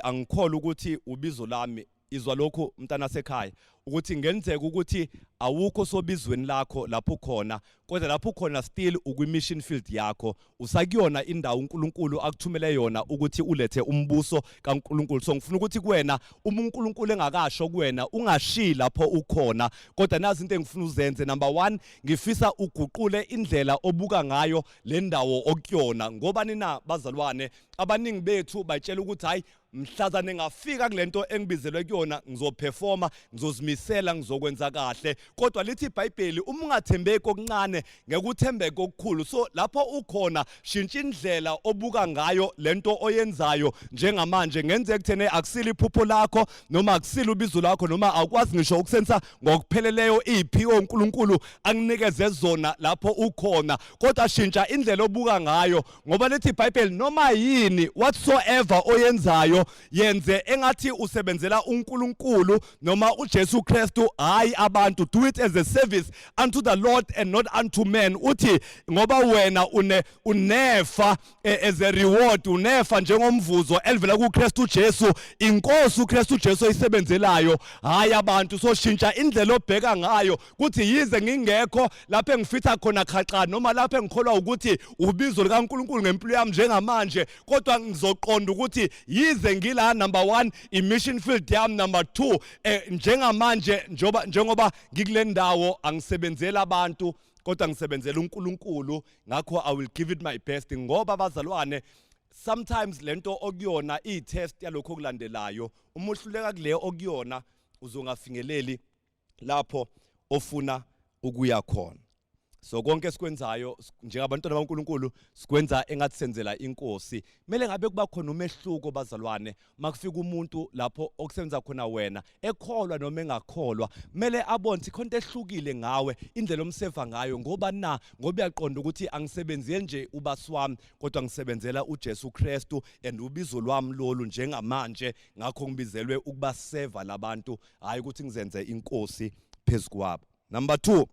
angikholwa ukuthi ubizo lami, izwa lokho mntana sekhaya, ukuthi ngenzeka ukuthi awukho sobizweni lakho lapho khona, kodwa lapho khona still ukwi-mission field yakho, usakuyona indawo uNkulunkulu akuthumele yona ukuthi ulethe umbuso kaNkulunkulu. So ngifuna ukuthi kuwena uma uNkulunkulu engakasho kuwena ungashiyi lapho ukhona, kodwa nazi into engifuna uzenze. Number 1, ngifisa uguqule indlela obuka ngayo le ndawo okuyona, ngoba nina bazalwane abaningi bethu batshela ukuthi hayi mhlazane ngafika kulento engibizelwe kuyona ngizoperforma, ngizozimisela, ngizokwenza kahle, kodwa lithi iBhayibheli uma ungathembeki okuncane ngeke uthembeke okukhulu. So lapho ukhona shintsha indlela obuka ngayo lento oyenzayo njengamanje. Ngenzeka kuthene akusile iphupho lakho noma akusile ubizo lakho noma awukwazi ngisho ukusenza ngokupheleleyo iziphiwo uNkulunkulu anginikeze zona lapho ukhona, kodwa shintsha indlela obuka ngayo, ngoba lithi iBhayibheli noma yini whatsoever oyenzayo yenze engathi usebenzela uNkulunkulu noma uJesu Kristu hayi abantu. Do it as a service unto the Lord and not unto men. Uthi ngoba wena unefa as a reward, unefa njengomvuzo elivela kuKristu Jesu, inkosi uKristu Jesu oyisebenzelayo hayi abantu. So shintsha indlela obheka ngayo kuthi yize ngingekho lapho engifitha khona khaqa noma lapho engikholwa ukuthi ubizo likaNkulunkulu ngempilo yami njengamanje, kodwa ngizoqonda ukuthi yize ngila number 1 i-mission field yami, number 2 njengamanje njengoba ngikule ndawo angisebenzeli abantu kodwa ngisebenzela uNkulunkulu, ngakho I will give it my best. Ngoba bazalwane sometimes lento okuyona i-test yalokho okulandelayo, uma uhluleka kule okuyona uzongafingeleli lapho ofuna ukuya khona. So konke sikwenzayo njengabantwana baNkulunkulu sikwenza engathi senzela inkosi. Kumele ngabe kuba khona umehluko bazalwane makufika umuntu lapho okusebenza khona wena ekholwa noma engakholwa, kumele abone ikhonto ehlukile ngawe, indlela omseva ngayo, ngoba uyaqonda ukuthi angisebenzeli nje ubasi wami kodwa ngisebenzela uJesu Kristu and ubizo lwami lolu njengamanje, ngakho ngibizelwe ukubaseva labantu hayi ukuthi ngizenze inkosi phezu kwabo. Number 2,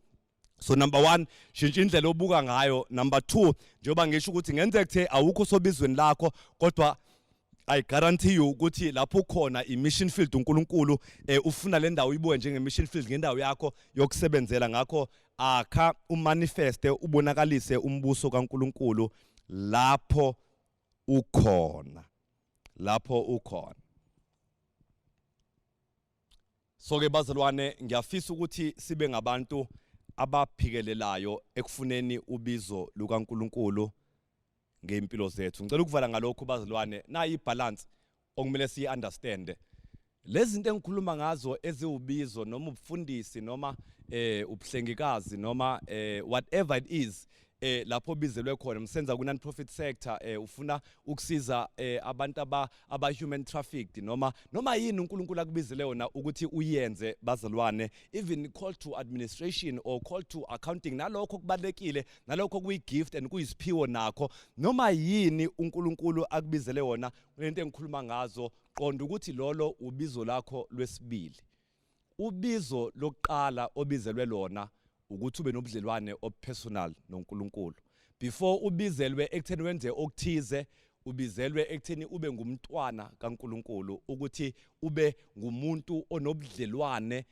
so number 1 shintsha indlela obuka ngayo. Number 2, njengoba ngisho ukuthi ngenzeka kuthe awukho sobizweni lakho, kodwa I guarantee you ukuthi lapho ukhona i-mission field uNkulunkulu ufuna le ndawo uyibuke njenge-mission field ngendawo yakho yokusebenzela. Ngakho akha umanifeste ubonakalise umbuso kaNkulunkulu lapho ukhona, So ke bazalwane, ngiyafisa ukuthi sibe ngabantu abaphikelelayo ekufuneni ubizo lukaNkulunkulu ngeimpilo zethu. Ngicela ukuvala ngalokho bazalwane, nayi ibalance okumele siyi-understand. Lezi zinto engikhuluma ngazo eziwubizo noma ubufundisi noma ubuhlengikazi noma whatever it is lapho bizelwe khona, msenza ku non-profit sector, ufuna ukusiza abantu aba-human trafficked noma yini uNkulunkulu akubizele yona ukuthi uyenze bazalwane, even call to administration or call to accounting, nalokho kubalekile, nalokho kuyi-gift and kuyisiphiwo nakho, noma yini uNkulunkulu akubizele yona. Lento engikhuluma ngazo qonda ukuthi lolo ubizo lakho lwesibili. Ubizo lokuqala obizelwe lona ukuthi ube nobudlelwane obupersonal noNkulunkulu. Before ubizelwe ekutheni wenze okuthize, ubizelwe ekutheni ube ngumntwana kaNkulunkulu, ukuthi ube ngumuntu onobudlelwane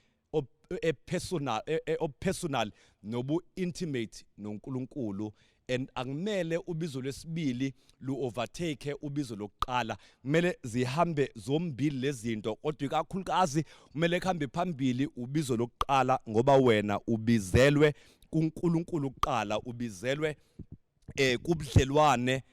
personal nobu intimate noNkulunkulu and akumele ubizo lesibili lu overtake ubizo lokuqala. Kumele zihambe zombili lezinto, kodwa ikakhulukazi kumele kuhambe phambili ubizo lokuqala ngoba wena ubizelwe kuNkulunkulu kuqala, ubizelwe kubudlelwane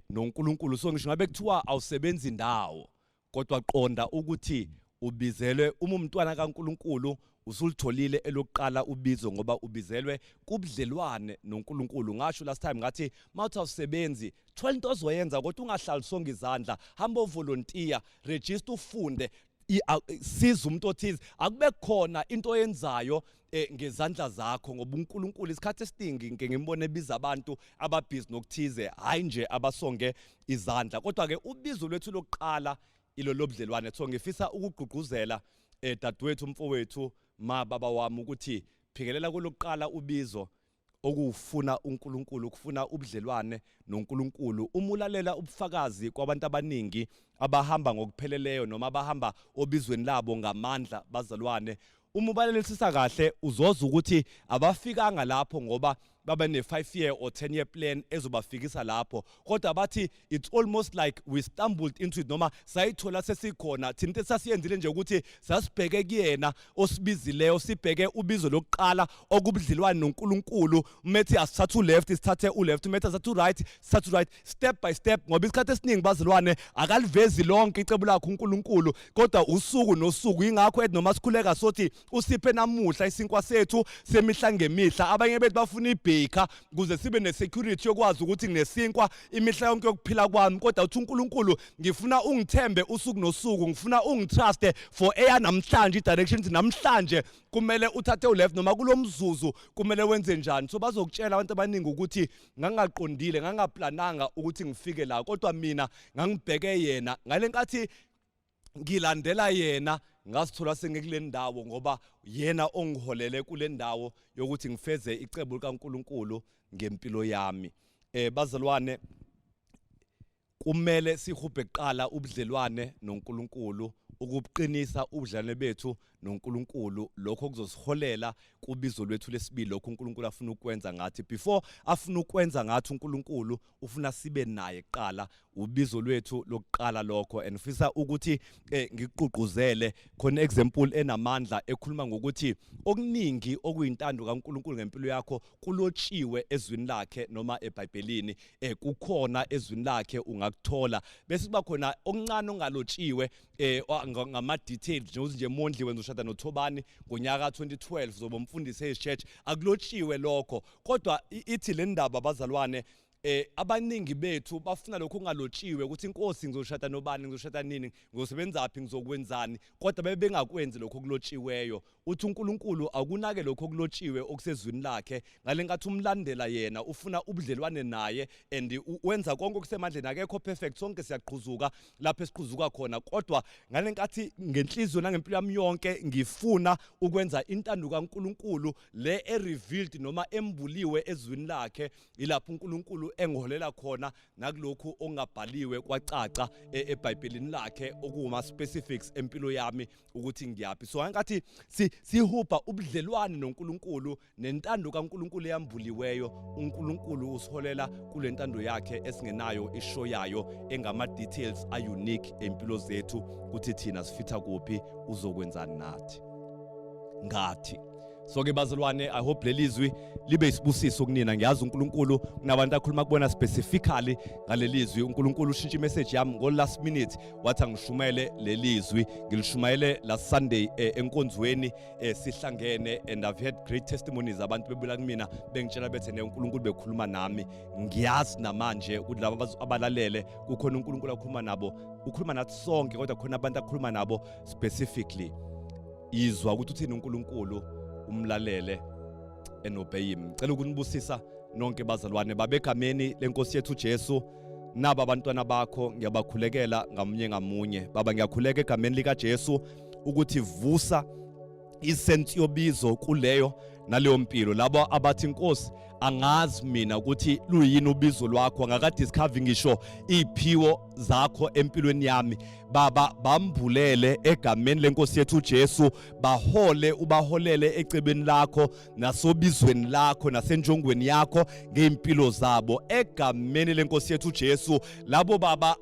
noNkulunkulu. So ngisho ngabe kuthiwa awusebenzi indawo, kodwa qonda ukuthi ubizelwe umntwana kaNkulunkulu, usulitholile elokuqala ubizo ngoba ubizelwe kubudlelwane noNkulunkulu. Ngasho last time ngathi mawuthi awusebenzi, thola into ozoyenza kodwa ungahlali sonke izandla, hamba uvolunteer, register ufunde, siza umuntu othize, akube khona into oyenzayo ngezandla zakho ngoba uNkulunkulu isikhathi esiningi ngeke ngimbone ebiza abantu ababhizi nokuthize, hayi nje abasonge izandla. Kodwa ke ubizo lwethu lokuqala ilo lobudlelwane. So ngifisa ukugqugquzela dadewethu umfowethu baba wami ukuthi phikelela kolokuqala ubizo okufuna uNkulunkulu, ukufuna ubudlelwane noNkulunkulu. Umulalela ubufakazi kwabantu abaningi abahamba ngokupheleleyo noma abahamba obizweni labo ngamandla bazalwane. Umubalelisisa kahle uzoza ukuthi abafikanga lapho ngoba baba ne 5-year or 10-year plan ezobafikisa lapho, kodwa bathi it's almost like we stumbled into it, noma sayithola sesikhona thina into sasiyenzile nje ukuthi sasibheke kuyena osibizileyo, sibheke ubizo lokuqala okubudlelwane noNkulunkulu. Umethi asithathe left sithathe left, umethi asithathe right sithathe right, step by step, ngoba isikhathi esiningi bazalwane akalivezi lonke icebo lakho uNkulunkulu, kodwa usuku nosuku. Ingakho ethi noma sikhuleka sothi usiphe namuhla isinkwa sethu semihla ngemihla. Abanye bethu bafuna ibheka kuze sibe nesecurity yokwazi ukuthi nginesinkwa imihla yonke yokuphila kwami, kodwa uthi uNkulunkulu ngifuna ungithembe usuku nosuku, ngifuna ungitruste for air namhlanje, directions namhlanje kumele uthathe left noma kulomzuzu kumele wenze njani. So bazokutshela abantu abaningi ukuthi ngangaqondile, ngangaplananga ukuthi ngifike la, kodwa mina ngangibheke yena, ngalenkathi ngilandela yena ngasithola sengekule ndawo ngoba yena ongiholele kule ndawo yokuthi ngifeze icebo likaNkulunkulu ngempilo yami. Bazalwane, kumele sihubhe kuqala ubudlelwane noNkulunkulu, ukuqinisa ubudlelwane bethu noNkulunkulu. Lokho kuzosiholela kubizo lwethu lesibili, lokho uNkulunkulu afuna ukwenza ngathi. Before afuna ukwenza ngathi uNkulunkulu ufuna sibe naye kuqala, ubizo lwethu lokuqala lokho. And ngifisa ukuthi ngikuqugquzele khona example enamandla ekhuluma ngokuthi okuningi okuyintando kaNkulunkulu ngempilo yakho kulotshiwe ezwini lakhe noma eBhayibhelini. Kukhona ezwini lakhe ungakuthola, bese kuba khona okuncane ongalotshiwe ngama details nje Mondli wenza ushada noThobani ngonyaka 2012 zoba umfundisi eChurch, akulotshiwe lokho. Kodwa ithi le ndaba bazalwane, abaningi bethu bafuna lokho ongalotshiwe ukuthi inkosi ngizoshada nobani, ngizoshada nini, ngizosebenzaphi, ngizokwenzani, kodwa bebengakwenzi lokho kulotshiweyo. Uthi uNkulunkulu akunake lokho kulotshiwe okusezwini lakhe, ngalenkathi umlandela yena, ufuna ubudlelwane naye and wenza konke okusemandleni. Akekho perfect, sonke siyaqhuzuka lapho esiqhuzuka khona, kodwa ngalenkathi ngenhliziyo nangempilo yami yonke ngifuna ukwenza intando kaNkulunkulu le revealed noma embuliwe ezwini lakhe, ilapho uNkulunkulu engiholela khona nakulokhu ongabhaliwe kwacaca eBhayibhelini lakhe okuma specifics empilo yami ukuthi ngiyaphi. So ngathi sihubha ubudlelwane noNkulunkulu nentando kaNkulunkulu eyambuliweyo. uNkulunkulu usiholela kule ntando yakhe esingenayo ishoyayo engama details a unique empilo zethu ukuthi thina sifitha kuphi, uzokwenzani nathi ngathi. So ke bazalwane, I hope lelizwi libe isibusiso kunina. Ngiyazi uNkulunkulu kunabantu akhuluma kubona specifically ngalelizwi. uNkulunkulu ushintsha imessage yami ngo last minute, wathi ngishumele lelizwi, ngilishumayele last Sunday enkonzweni sihlangene, and I've had great testimonies. Abantu bebuya kumina bengitshela bethe uNkulunkulu bekhuluma nami. Ngiyazi namanje ukuthi laba abalalele kukhona uNkulunkulu akhuluma nabo, ukhuluma nathi sonke, kodwa khona abantu akhuluma nabo specifically. Izwa ukuthi uthini uNkulunkulu, umlalele enobey him. Ngicela ukunibusisa nonke bazalwane babegameni lenkosi yethu Jesu. Naba abantwana bakho ngiyabakhulekela ngamunye ngamunye. Baba, ngiyakhuleka egameni lika Jesu ukuthi vusa isensi yobizo kuleyo naleyo mpilo. Labo abathi inkosi angazi mina ukuthi luyini ubizo lwakho angakadiscover ngisho iphiwo zakho empilweni yami baba bambulele egameni lenkosi yethu uJesu ubaholele ecebeni lakho nasobizweni lakho nasenjongweni yakho ngeimpilo zabo egameni lenkosi yethu uJesu labo baba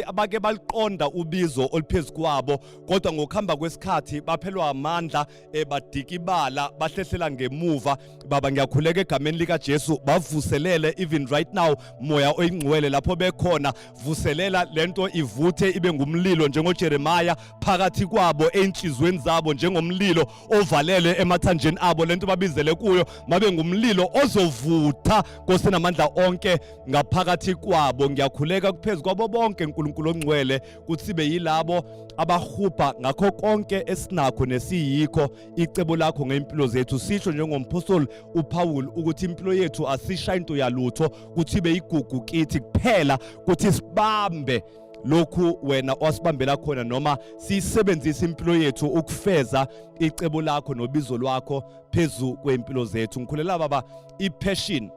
abake baliqonda ubizo oliphezulu kwabo kodwa ngokuhamba kwesikhathi baphelwa amandla badikibala bahlehlela ngemuva baba ngiyakhuleka egameni lika Jesu bavuselele even right now moya oyingcwele lapho bekhona vuselela lento ivuthe ibe ngumlilo njengoJeremiah phakathi kwabo enhlizweni zabo njengomlilo ovalele emathanjeni abo lento babizele kuyo mabe ngumlilo ozovutha kosenamandla onke ngaphakathi kwabo ngiyakhuleka kuphezulu kwabo bonke uNkulunkulu ongcwele kuthi be yilabo abahupha ngakho konke esinakho nesiyikho icebo lakho ngeimpilo zethu sisho njengompostoli uPaul ukuthi impilo yethu asisha into yalutho kuthi be igugu kithi kuphela kuthi sibambe lokhu wena osibambela khona noma sisebenzisa impilo yethu ukufeza icebo lakho nobizo lwakho phezulu kwempilo zethu ngikhulela baba ipassion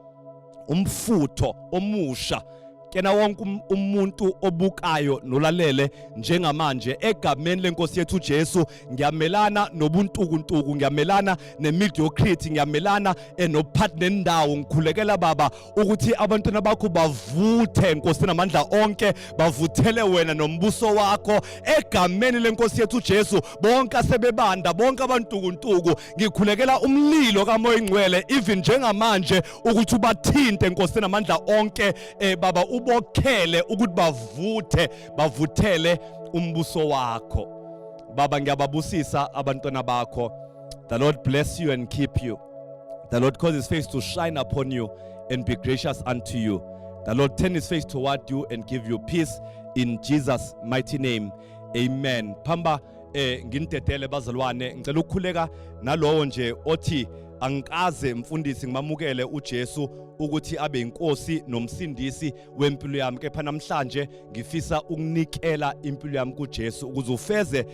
umfutho omusha kena wonke umuntu obukayo nolalele njengamanje egameni lenkosi yethu uJesu ngiyamelana nobuntukuntuku ngiyamelana nemediocrity ngiyamelana enophathi nendawo ngikhulekela baba ukuthi abantwana bakho bavuthe inkosi namandla onke bavuthele wena nombuso wakho egameni lenkosi yethu uJesu bonke asebebanda bonke abantukuntuku ngikhulekela umlilo kaMoya Ingcwele even njengamanje ukuthi ubathinte inkosi namandla onke baba ubokhele ukuthi bavuthele umbuso wakho baba ngiyababusisa abantwana bakho. The Lord bless you and keep you. The Lord cause his face to shine upon you and be gracious unto you. The Lord turn his face toward you and give you peace in Jesus mighty name. Amen. Phamba ngintetele bazalwane ngicela ukukhuleka nalowo nje othi angikaze mfundisi ngimamukele uJesu ukuthi abe inkosi nomsindisi wempilo yami kepha namhlanje ngifisa ukunikela impilo yami kuJesu ukuze ufeze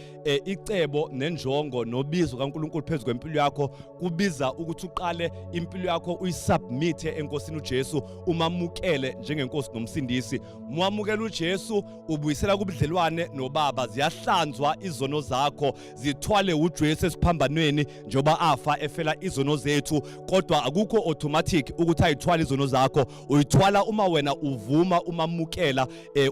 icebo nenjongo nobizo kaNkulunkulu phezulu kwempilo yakho kubiza ukuthi uqale impilo yakho uyisubmit enkosini uJesu umamukele njengenkosi nomsindisi. Muamukela uJesu ubuyisela kubudlelwane noBaba ziyahlanzwa izono zakho zithwale uJesu esiphambanweni njoba afa efela izono zethu kodwa akukho automatic ukuthi ayithwala izono zakho uyithwala uma wena uvuma umamukela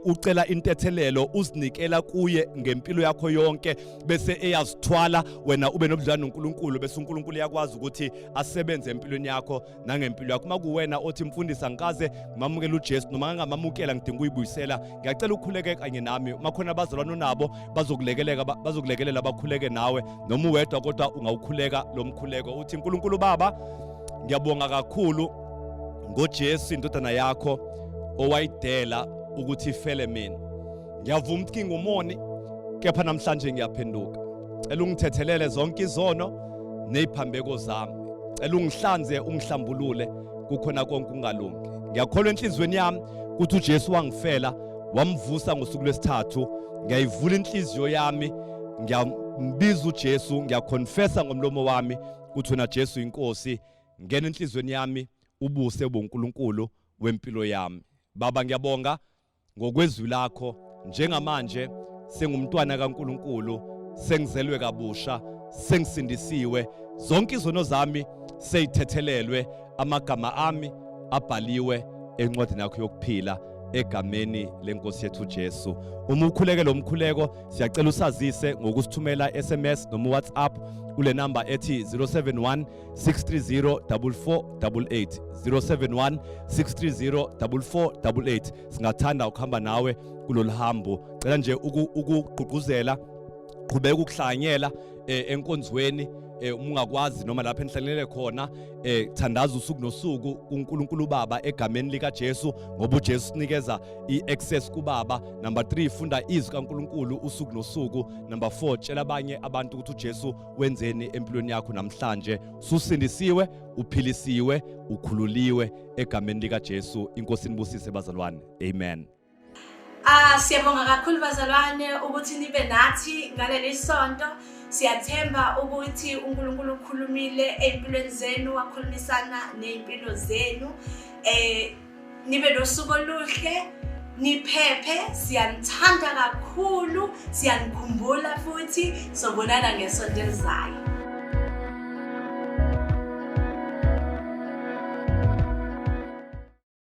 ucela intethelelo uzinikela kuye ngempilo yakho yonke bese eyazithwala wena ube nobudlelwano noNkulunkulu bese uNkulunkulu yakwazi ukuthi asebenze empilweni yakho nangempilo yakho. Uma kuwena othi mfundisi angikaze ngimamukela uJesu noma ngangamamukela ngidinga uyibuyisela ngiyacela ukukhuleke kanye nami makhona abazalwane nabo bazokulekelela bakhuleke nawe noma uwedwa kodwa ungawukhuleka lo mkhuleko uthi uNkulunkulu Baba ngiyabonga kakhulu ngoJesu indodana yakho owayidela ukuthi ifele mina. Ngiyavuma ukuthi ngingumoni kepha namhlanje ngiyaphenduka. Cela ungithethelele zonke izono neziphambeko zami. Cela ungihlanze ungihlambulule kukhona konke ungalungi. Ngiyakholwa enhlizweni yami ukuthi uJesu wangifela wamvusa ngosuku lwesithathu. Ngiyayivula inhliziyo yami ngiyambiza uJesu ngiyaconfessa ngomlomo wami ukuthi wena Jesu inkosi ngena enhlizweni yami ubuse boNkulunkulu wempilo yami. Baba ngiyabonga ngokwezwi lakho njengamanje sengumntwana kaNkulunkulu sengizelwe kabusha sengisindisiwe zonke izono zami seyithethelelwe amagama ami abhaliwe encwadini yakho yokuphila egameni lenkosi yethu Jesu. Uma ukhuleke lo mkhuleko siyacela usazise ngokusithumela SMS noma WhatsApp kule number ethi 071 630 4488 071 630 4488. Singathanda ukuhamba nawe kulolu hambo. Cela nje ukugqugquzela qhubeka ukuhlanyela enkonzweni ungakwazi noma lapha enhlanganele khona thandaza usuku nosuku kuNkulunkulu Baba egameni lika Jesu ngoba uJesu sinikeza iaccess kuBaba. Number 3 funda izwi kaNkulunkulu usuku nosuku. Number 4 tshela abanye abantu ukuthi uJesu wenzeni empilweni yakho namhlanje. Susindisiwe, uphilisiwe, ukhululiwe egameni lika Jesu. Inkosi nibusise bazalwane. Amen. Siyabonga kakhulu bazalwane ukuthi nibe nathi ngaleli sonto. Siyathemba ukuthi uNkulunkulu ukhulumile empilweni zenu, wakhulumisana neimpilo zenu. Nibe nosuku oluhle, niphephe, siyanithanda kakhulu, siyanikhumbula futhi sobonana ngesonto elizayo.